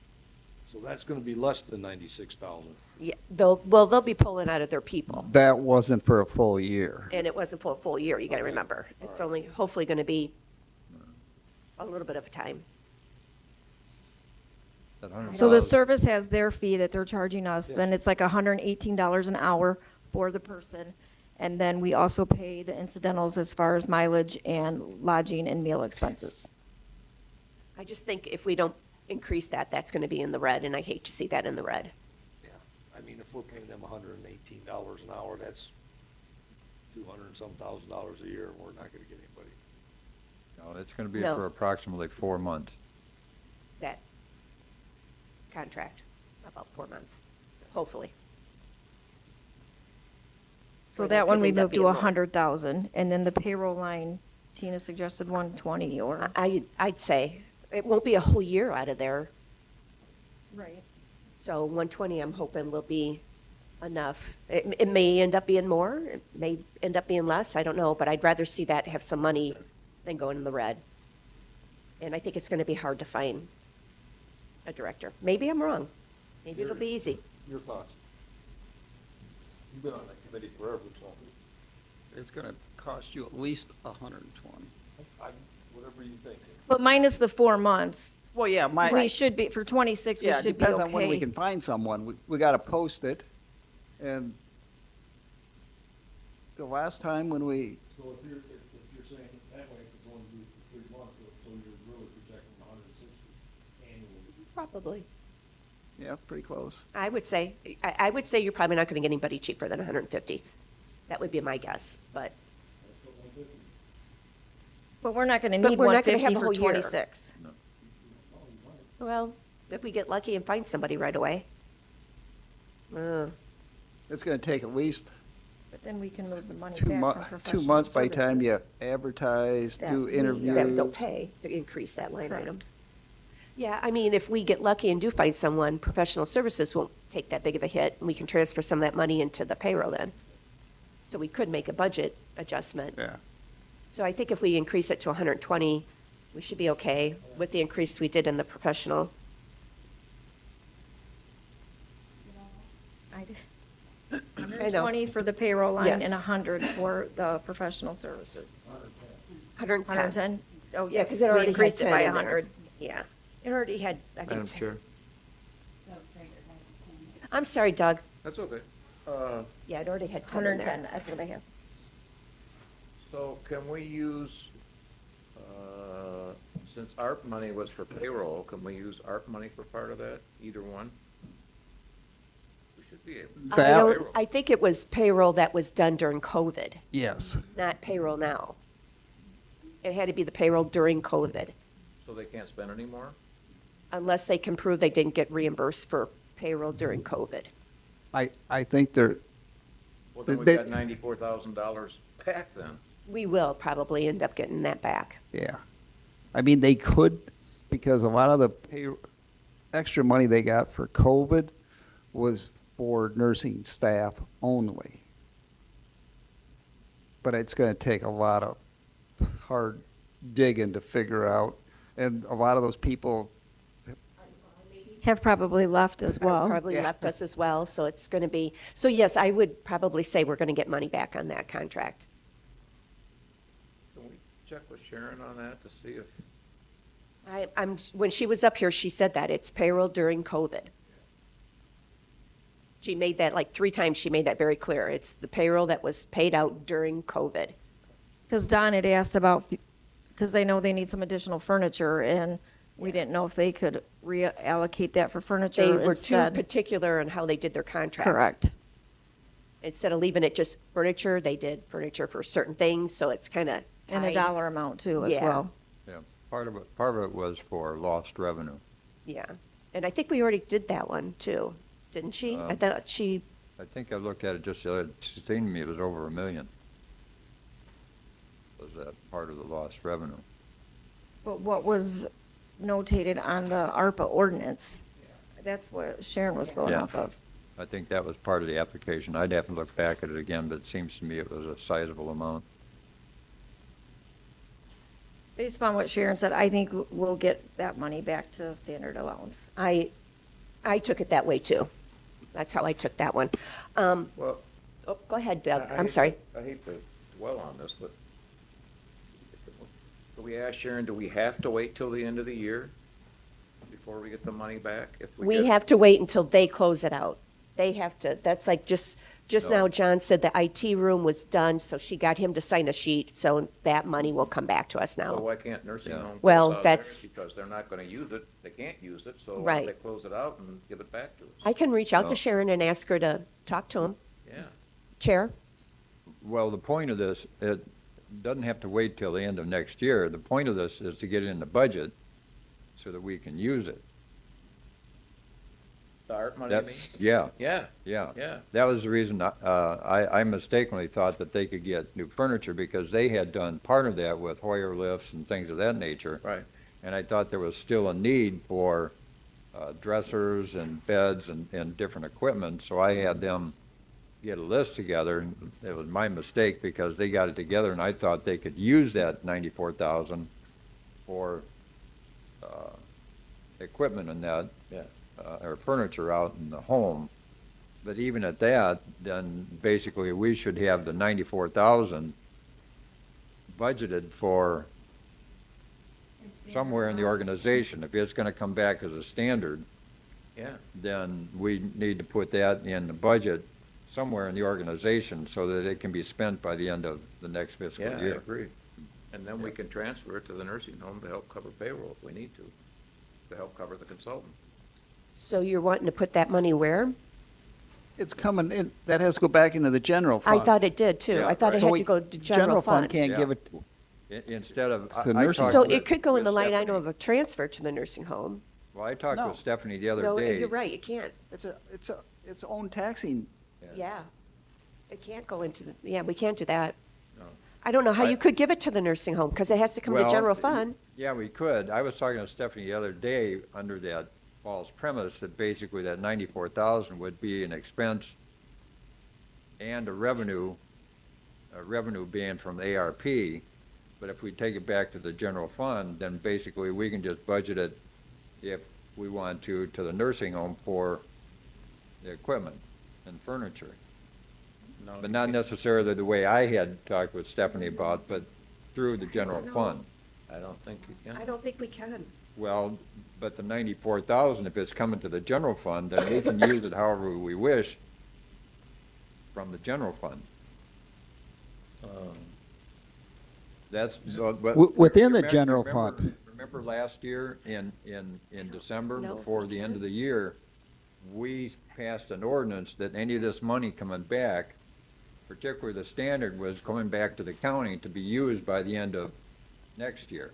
So that's gonna be less than 96,000. Yeah, they'll be pulling out of their people. That wasn't for a full year. And it wasn't for a full year, you gotta Okay. remember. All It's right. only hopefully gonna be a little bit of a time. That $100,000 So the service has their fee that they're charging us, Yeah. then it's like $118 an hour for the person. And then we also pay the incidentals as far as mileage and lodging and meal expenses. I just think if we don't increase that, that's gonna be in the red, and I hate to see that in the red. Yeah, I mean, if we're paying them $118 an hour, that's 200 and some thousand a year, and we're not gonna get anybody. No, it's going to be No. for approximately 4 months. That contract, about 4 months, hopefully. So Or that one could we end up moved to being more. 100,000, and then the payroll line, Tina suggested 120 or. I'd say, it won't be a whole year out of there, Right. so 120, I'm hoping will be enough. It may end up being more, it may end up being less, I don't know, but I'd rather see that have some money than going in the red. And I think it's gonna be hard to find a director. Maybe I'm wrong. Maybe it'll be easy. Your thoughts? You've been on that committee forever, so It's gonna cost you at least 120. whatever you think. But minus the 4 months, Well, yeah, we should be, for 26, we yeah, it should be depends on when we okay. can find someone. We gotta post it. And the last time when we, So if you're saying it that way, it's only due for 3 months, so you're really projecting 160 annually. Probably. yeah, pretty close. I would say you're probably not gonna get anybody cheaper than 150. That would be my guess, but But we're not gonna But need we're not gonna 150 have the for whole year. 26. well, if we get lucky and find somebody right away. It's gonna take at least But then we can move the money 2 back months, from 2 professional months by the time you services. advertise, That do we- interviews. That they'll pay to increase that line Correct. item. Yeah, I mean, if we get lucky and do find someone, professional services won't take that big of a hit, and we can transfer some of that money into the payroll then. So we could make a budget adjustment. Yeah. So I think if we increase it to 120, we should be okay with the increase we did in the professional. I did. know. 120 for the payroll line Yes. and 100 for the professional services. 110. 110? Oh, Yeah, yes, because it we already had increased it 10 by in there. 100. Yeah, it already had, I Madam think, Chair? So Traeger has the same. I'm sorry, Doug. That's okay. Yeah, it already had 10 in there. 110, that's what I have. So can we use, since ARP money was for payroll, can we use ARP money for part of that, either one? We should be able. I That- don't, I think it was payroll that was done during COVID, Yes. not payroll now. It had to be the payroll during COVID, So they can't spend any more? unless they can prove they didn't get reimbursed for payroll during COVID. I think they're, Well, then we've They- got $94,000 back then. We will probably end up getting that back. yeah. I mean, they could, because a lot of the extra money they got for COVID was for nursing staff only. But it's gonna take a lot of hard digging to figure out, and a lot of those people, Have probably left as well. Probably Yeah. left us as well, so it's going to be, so yes, I would probably say we're going to get money back on that contract. Can we check with Sharon on that to see if, When she was up here, she said that, it's payroll during COVID. She made that, like 3 times, she made that very clear. It's the payroll that was paid out during COVID. Because Don had asked about, because I know they need some additional furniture, and we didn't know if they could reallocate that for They furniture were too instead. particular in how they did their contract. Correct. Instead of leaving it just furniture, they did furniture for certain things, so it's kind of And a dollar amount too as Yeah. well. Yeah, part of it was for lost revenue. Yeah, and I think we already did that one too, didn't she? I thought she, I think I looked at it just the other, it seemed to me it was over $1 million. Was that part of the lost revenue? But what was notated on the ARPA ordinance? That's what Sharon was going Yeah. off of. I think that was part of the application. I'd have to look back at it again, but it seems to me it was a sizable amount. Based upon what Sharon said, I think we'll get that money back to standard allowance. I took it that way too. That's how I took that one. well. Oh, go ahead, Doug, I I'm hate sorry. to- I hate to dwell on this, but do we ask Sharon, do we have to wait till the end of the year before we get the money back? If We get- have to wait until they close it out. They have to, that's like just now John said the IT room was done, so she got him to sign a sheet, so that money will come back to us So now. why can't nursing Yeah. home Well, close out there? that's- Because they're not gonna use it, they can't use it, so why Right. don't they close it out and give it back to us? I can reach out No. to Sharon and ask her to talk to him. Yeah. Chair? Well, the point of this, it doesn't have to wait till the end of next year. The point of this is to get it in the budget so that we can use it. The art money, you mean? That's, yeah, Yeah, yeah. yeah. That was the reason I mistakenly thought that they could get new furniture because they had done part of that with Hoyer lifts and things of that nature. Right. And I thought there was still a need for dressers and beds and different equipment, so I had them get a list together, and it was my mistake because they got it together and I thought they could use that 94,000 for, equipment and that, Yeah. or furniture out in the home. But even at that, then basically we should have the 94,000 budgeted for somewhere in the organization. If it's gonna come back as a standard, Yeah, then we need to put that in the budget somewhere in the organization so that it can be spent by the end of the next fiscal yeah, I year. agree. And then we can transfer it to the nursing home to help cover payroll if we need to help cover the consultant. So you're wanting to put that money where? It's coming in, that has to go back into the general I fund. thought it did too. Yeah, I thought it right. So had we- to go to general fund. can't give Yeah. it, Instead of, The I nursing talked So with- it could go in the with line item Stephanie. of a transfer to the nursing home. Well, I talked No. with Stephanie the other No, day. you're right, it can't. it's own taxing. Yeah. It can't go into the, yeah, we can't do that. No. I don't know how I- you could give it to the nursing home, because it has to come to Well, general fund. Yeah, we could. I was talking to Stephanie the other day under that false premise that basically that 94,000 would be an expense and a revenue being from ARP. But if we take it back to the general fund, then basically we can just budget it if we want to the nursing home for the equipment and furniture. No, But you not can't. necessarily the way I had talked with Stephanie about, but through the general fund. I don't think you can. I don't think we can. Well, but the 94,000, if it's coming to the general fund, then we can use it however we wish from the general fund. That's, so, but. Within the remember- general remember- fund. Remember last year in December, No. before the end of the year, we passed an ordinance that any of this money coming back, particularly the standard, was coming back to the county to be used by the end of next year.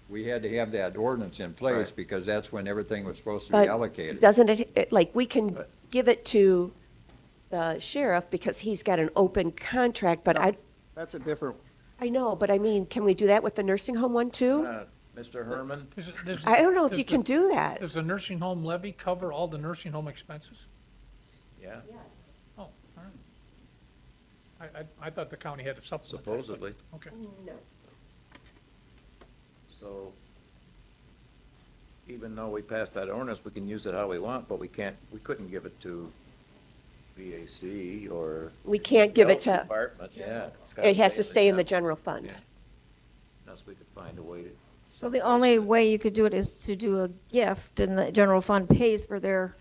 We had to have that ordinance in place Right. because that's when everything was supposed to be But allocated. doesn't like, we can But- give it to the sheriff because he's got an open contract, but That's a different, I know, but I mean, can we do that with the nursing home one too? Mr. Herman, I don't know if you can do that. Does the nursing home levy cover all the nursing home expenses? yeah, Oh, all right. I thought the county had to supplement that, but- supposedly. Okay. No. So even though we passed that ordinance, we can use it how we want, but we couldn't give it to VAC or. We can't give it Health to, Department, yeah. It's gotta it has to stay in the general- general fund. Yeah. Unless we could find a way to. So the only way you could do it is to do a gift, and the general fund pays for their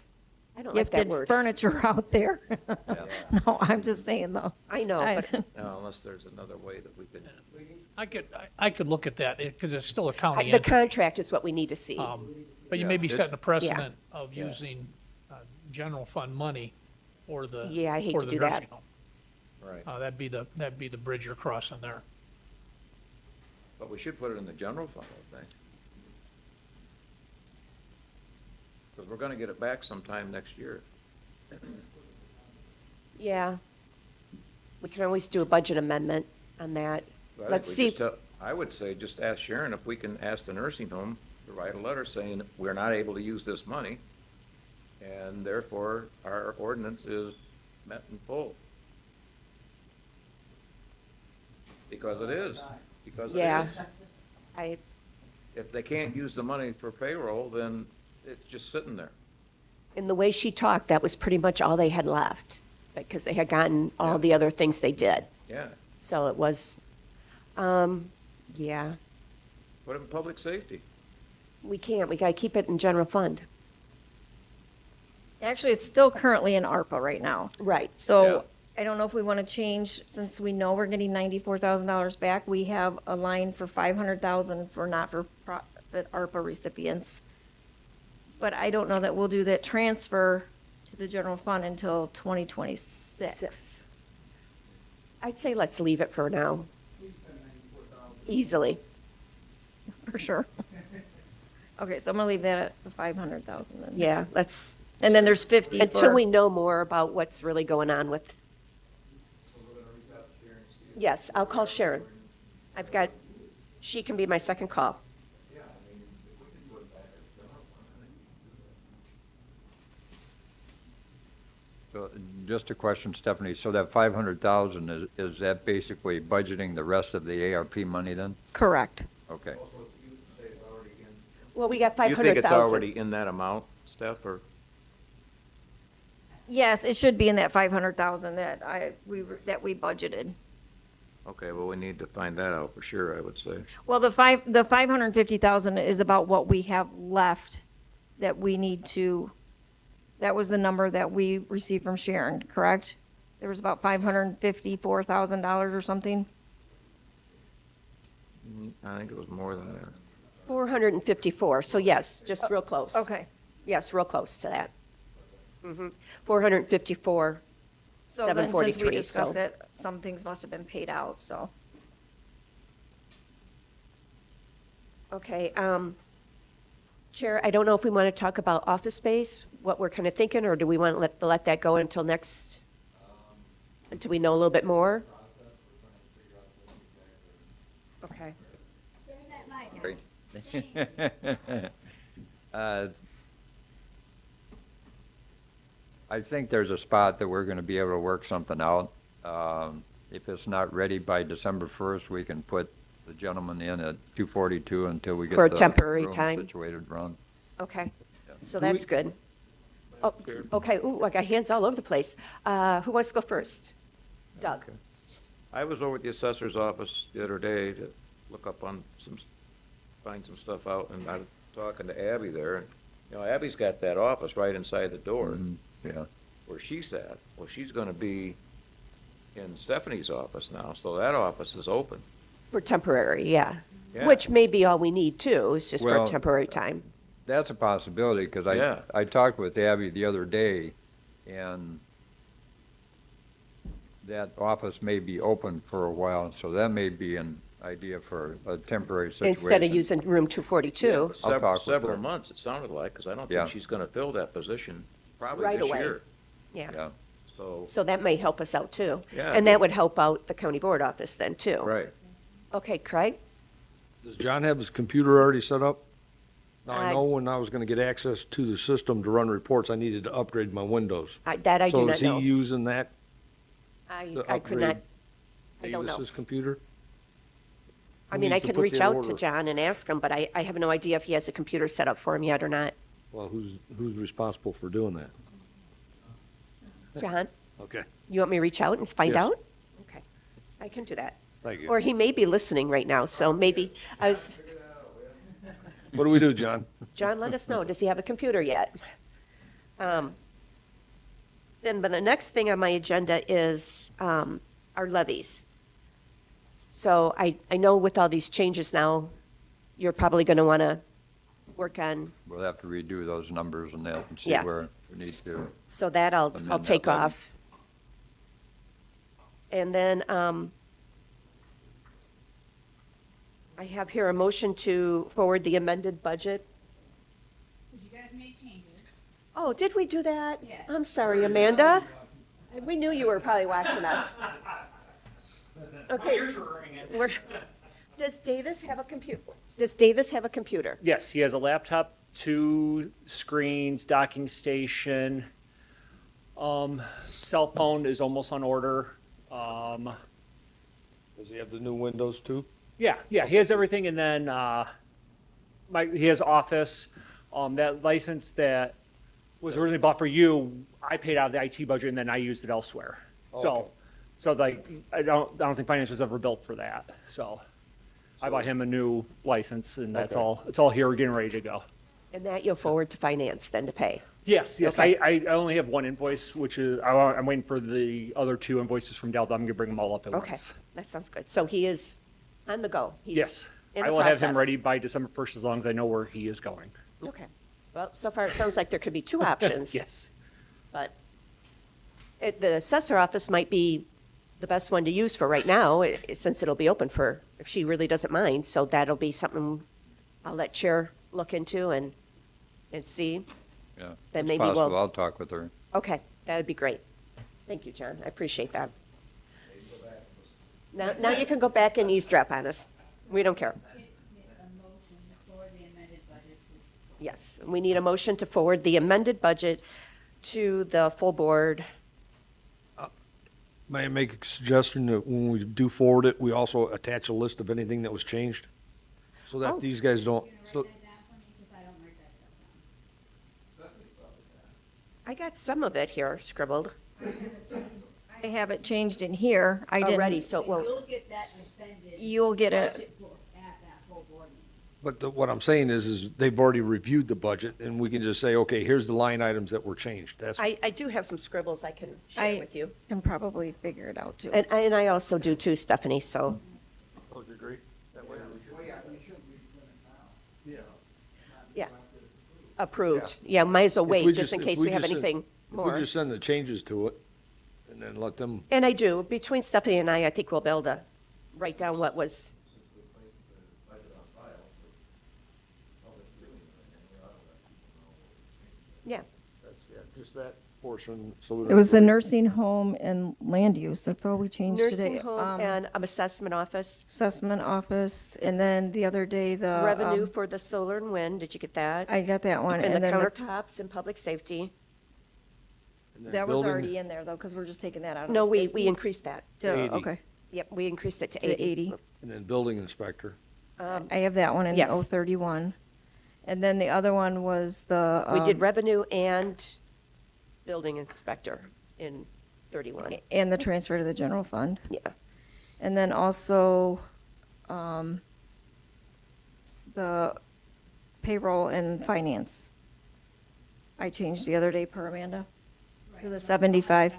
I don't like that gifted word. furniture out there. Yeah. No, I'm just saying though. I know, I- but No, unless there's another way that we could. I could look at that, because it's still a county the entity. contract is what we need to see. But you may be Yeah. setting a precedent of using general fund money for the, Yeah, I hate for to the do that. nursing home. Right. That'd be the bridge you're crossing there. But we should put it in the general fund, I think. Because we're gonna get it back sometime next year. Yeah. We can always do a budget amendment on that. So I think Let's we see, just tell- I would say, just ask Sharon if we can ask the nursing home to write a letter saying, we're not able to use this money, and therefore, our ordinance is met in full. Because it is, because it Yeah. is. I, If they can't use the money for payroll, then it's just sitting there. in the way she talked, that was pretty much all they had left, because they had gotten all Yeah. the other things they did. Yeah, So it was, yeah, put it in public safety. we can't, we gotta keep it in general fund. Actually, it's still currently in ARPA right now. Right. So I don't know if we want to change, since we know we're getting $94,000 back, we have a line for 500,000 for not-for-profit ARPA recipients. But I don't know that we'll do that transfer to the general fund until 2026. I'd say let's leave it for now. Easily. For sure. Okay, so I'm gonna leave that at the 500,000 then. Yeah, let's, And then there's 50 until for, we know more about what's really going on with. Yes, I'll call Sharon. I've got, she can be my second call. So just a question, Stephanie. So that 500,000, is that basically budgeting the rest of the ARP money then? Correct. Okay. Well, we got You think it's 500,000. already in that amount, Steph, or? Yes, it should be in that 500,000 that we budgeted. Okay, well, we need to find that out for sure, I would say. Well, the 550,000 is about what we have left that we need to, that was the number that we received from Sharon, correct? There was about $554,000 or something? I think it was more than that. 454, so yes, just real close. Okay. Yes, real close to that. 454, So then, since we 743, discussed so. it, some things must have been paid out, so. Okay, Chair, I don't know if we want to talk about office space, what we're kind of thinking, or do we want to let that go until next, until we know a little bit more? Okay. I think there's a spot that we're gonna be able to work something out. If it's not ready by December 1st, we can put the gentleman in at 242 until we get For a the temporary room time. situated, Ron. Okay, so that's good. Oh, okay, ooh, I got hands all over the place. Who wants to go first? Doug? I was over at the assessor's office the other day to look up on find some stuff out, and I was talking to Abby there, and, you know, Abby's got that office right inside the door Yeah. where she's at. Well, she's gonna be in Stephanie's office now, so that office is open. For temporary, yeah. Yeah. Which may be all we need too, is just for a Well, temporary time. That's a possibility, because Yeah. I talked with Abby the other day, and that office may be open for a while, so that may be an idea for a temporary situation. Instead of using room 242. I'll Several, talk with several her. months, it sounded like, because I don't Yeah. think she's gonna fill that position probably Right this away. year. Yeah, Yeah. So, so that may help us out too. Yeah. And that would help out the county board office then too. right. Okay, Craig? Does John have his computer already set up? Now, I I- know when I was gonna get access to the system to run reports, I needed to upgrade my Windows. That I do So not is he know. using that I to could not, upgrade I don't know. Davis's computer? I Who mean, I needs to can put reach the out to order? John and ask him, but I have no idea if he has a computer set up for him yet or not. Well, who's responsible for doing that? John, Okay, you want me to reach out and find Yes. out? Okay, I can do that. thank you. Or he may be listening right now, so maybe, What do we do, John? John, let us know. Does he have a computer yet? But the next thing on my agenda is our levies. So I know with all these changes now, you're probably going to want to work on, We'll have to redo those numbers and that and see Yeah. where we need to. so that I'll Amend that take levy. off. And then I have here a motion to forward the amended budget. You guys made changes. Oh, did we do that? Yes. I'm sorry, Amanda. We knew you were probably watching us. Okay. Does Davis have a computer? Does Davis have a computer? Yes, he has a laptop, 2 screens, docking station. Cell phone is almost on order. Does he have the new Windows too? Yeah, he has everything, and then he has Office. That license that was originally bought for you, I paid out of the IT budget, and then I used it elsewhere. So like, I don't think finance was ever built for that. So I bought him a new license, and that's Okay. all. It's all here, getting ready to go. And that you'll forward to finance then to pay? Yes. Okay. I only have one invoice, which is, I'm waiting for the other 2 invoices from Delta. I'm gonna bring them all up at Okay, once. that sounds good. So he is on the go? He's Yes. in I the will have him process. ready by December 1st, as long as I know where he is going. Okay. Well, so far it sounds like there could be 2 options. Yes. But the assessor office might be the best one to use for right now, since it'll be open for, if she really doesn't mind. So that'll be something I'll let Chair look into and see. Yeah. Then it's maybe we'll- possible. I'll talk with her. Okay, that would be great. Thank you, John. I appreciate that. Now you can go back and eavesdrop on us. We don't care. A motion for the amended budget to Yes, we need a motion to forward the amended budget to the full board May I make a suggestion that when we do forward it, we also attach a list of anything that was changed? So Oh. that these guys don't, so, I got some of it here scribbled I have it changed in here. I didn't. already, so it won't. You'll get that defended. You'll get a, budget book at that full board meeting. but what I'm saying is they've already reviewed the budget and we can just say, okay, here's the line items that were changed. That's, I do have some scribbles I can share with you. can probably figure it out too. And I also do too, Stephanie, so, would you agree? That way yeah. Approved. Yeah, might as well If we wait, just in if case we have just send- anything If more. we just send the changes to it and then let them, And I do, between Stephanie and I think we'll be able to write down what was, yeah. just that portion, so. we It don't- was the nursing home and land use. That's all we changed today. Nursing home and assessment office, Assessment office, and then the other day, the. revenue for the solar and wind, did you get that? I got that one, And and the then countertops and public safety. and then that was building- already in there though, because we're just taking that out of. No, the we 50 increased that. to- 80. Okay, Yep, we increased it to to 80. 80. And then building inspector. I have that one in yes. 031. And then the other one was the. We did um, revenue and building inspector in 31. And the transfer to the general fund. Yeah. And then also, the payroll and finance. I changed the other day per Amanda to the 75.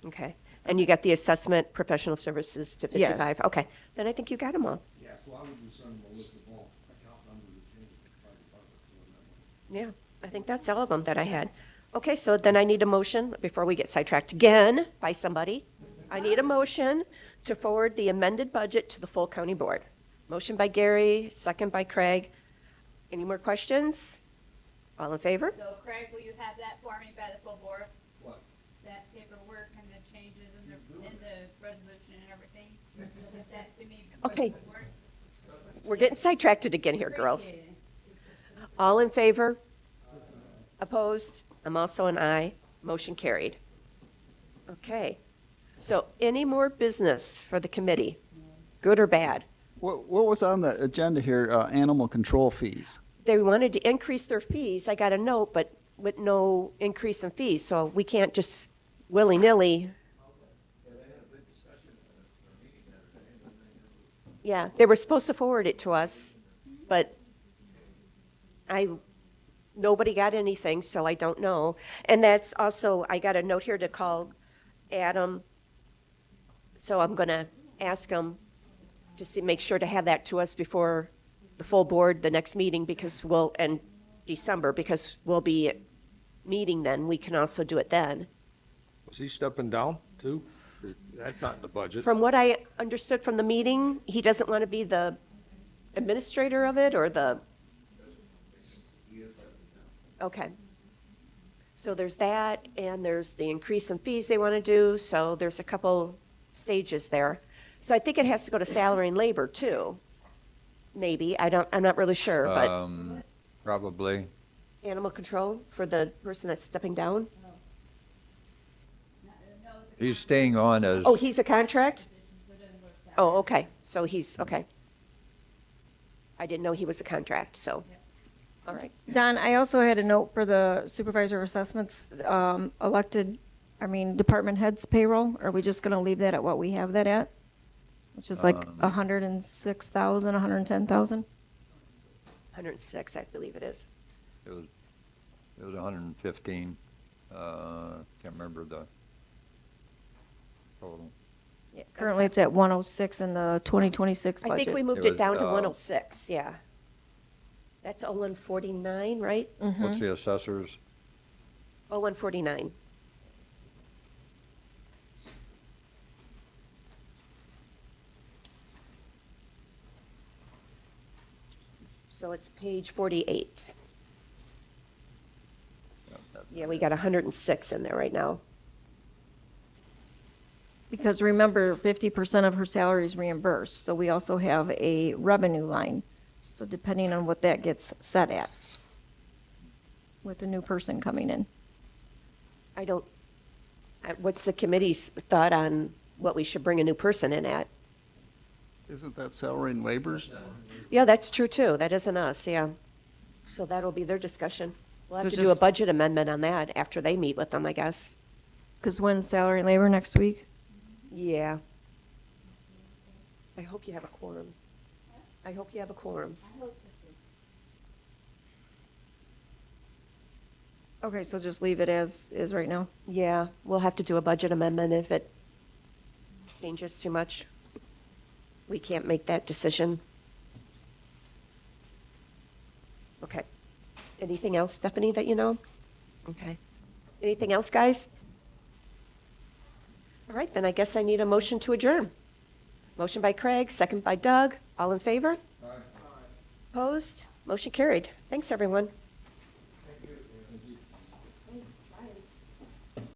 Okay. And you got the assessment, professional services to Yes. 55? Okay. Then I think you got them all. Yeah, so I would just send them a list of all account numbers and changes by department. Yeah, I think that's all of them that I had. Okay, so then I need a motion, before we get sidetracked again by somebody. I need a motion to forward the amended budget to the full county board. Motion by Gary, second by Craig. Any more questions? All in favor? So Craig, will you have that for me by the full board? What? That paperwork and the changes in the resolution and everything? You'll get that to me before Okay. the full board? We're getting sidetracked again here, girls. Appreciate it. All in favor? Opposed? I'm also an aye. Motion carried. Okay. So any more business for the committee? Good or bad? What was on the agenda here, animal control fees? They wanted to increase their fees. I got a note, but with no increase in fees, so we can't just willy-nilly. Yeah, they were supposed to forward it to us, but nobody got anything, so I don't know. And that's also, I got a note here to call Adam, so I'm gonna ask him to see, make sure to have that to us before the full board, the next meeting, because and December, because we'll be meeting then, we can also do it then. Was he stepping down too? That's not in the budget. From what I understood from the meeting, he doesn't want to be the administrator of it, or the, okay. So there's that, and there's the increase in fees they want to do, so there's a couple stages there. So I think it has to go to salary and labor too, maybe, I'm not really sure, but Probably. animal control for the person that's stepping down? He's staying on as, Oh, he's a contract? Oh, okay, so he's, okay. I didn't know he was a contract, so, all right. Don, I also had a note for the supervisor of assessments, department heads payroll. Are we just gonna leave that at what we have that at? Which is like 106,000, 110,000? 106, I believe it is. it was 115. Can't remember the total. Yeah, currently it's at 106 in the 2026 I budget. think we moved It it down was, to 106, yeah. That's 0149, right? What's the assessors? 0149. So it's page 48. Yeah, we got 106 in there right now. Because remember, 50% of her salary is reimbursed, so we also have a revenue line. So depending on what that gets set at with the new person coming in. I don't, What's the committee's thought on what we should bring a new person in at? Isn't that salary and labor's? Yeah, that's true too. That isn't us, yeah. So that'll be their discussion. We'll have So to do a just- budget amendment on that after they meet with them, I guess. Because when's salary and labor next week? Yeah. I hope you have a quorum. I hope you have a quorum. Okay, so just leave it as is right now. Yeah, we'll have to do a budget amendment if it changes too much. We can't make that decision. Okay. Anything else, Stephanie, that you know? Okay. Anything else, guys? All right, then I guess I need a motion to adjourn. Motion by Craig, second by Doug. All in favor? Opposed? Motion carried. Thanks, everyone.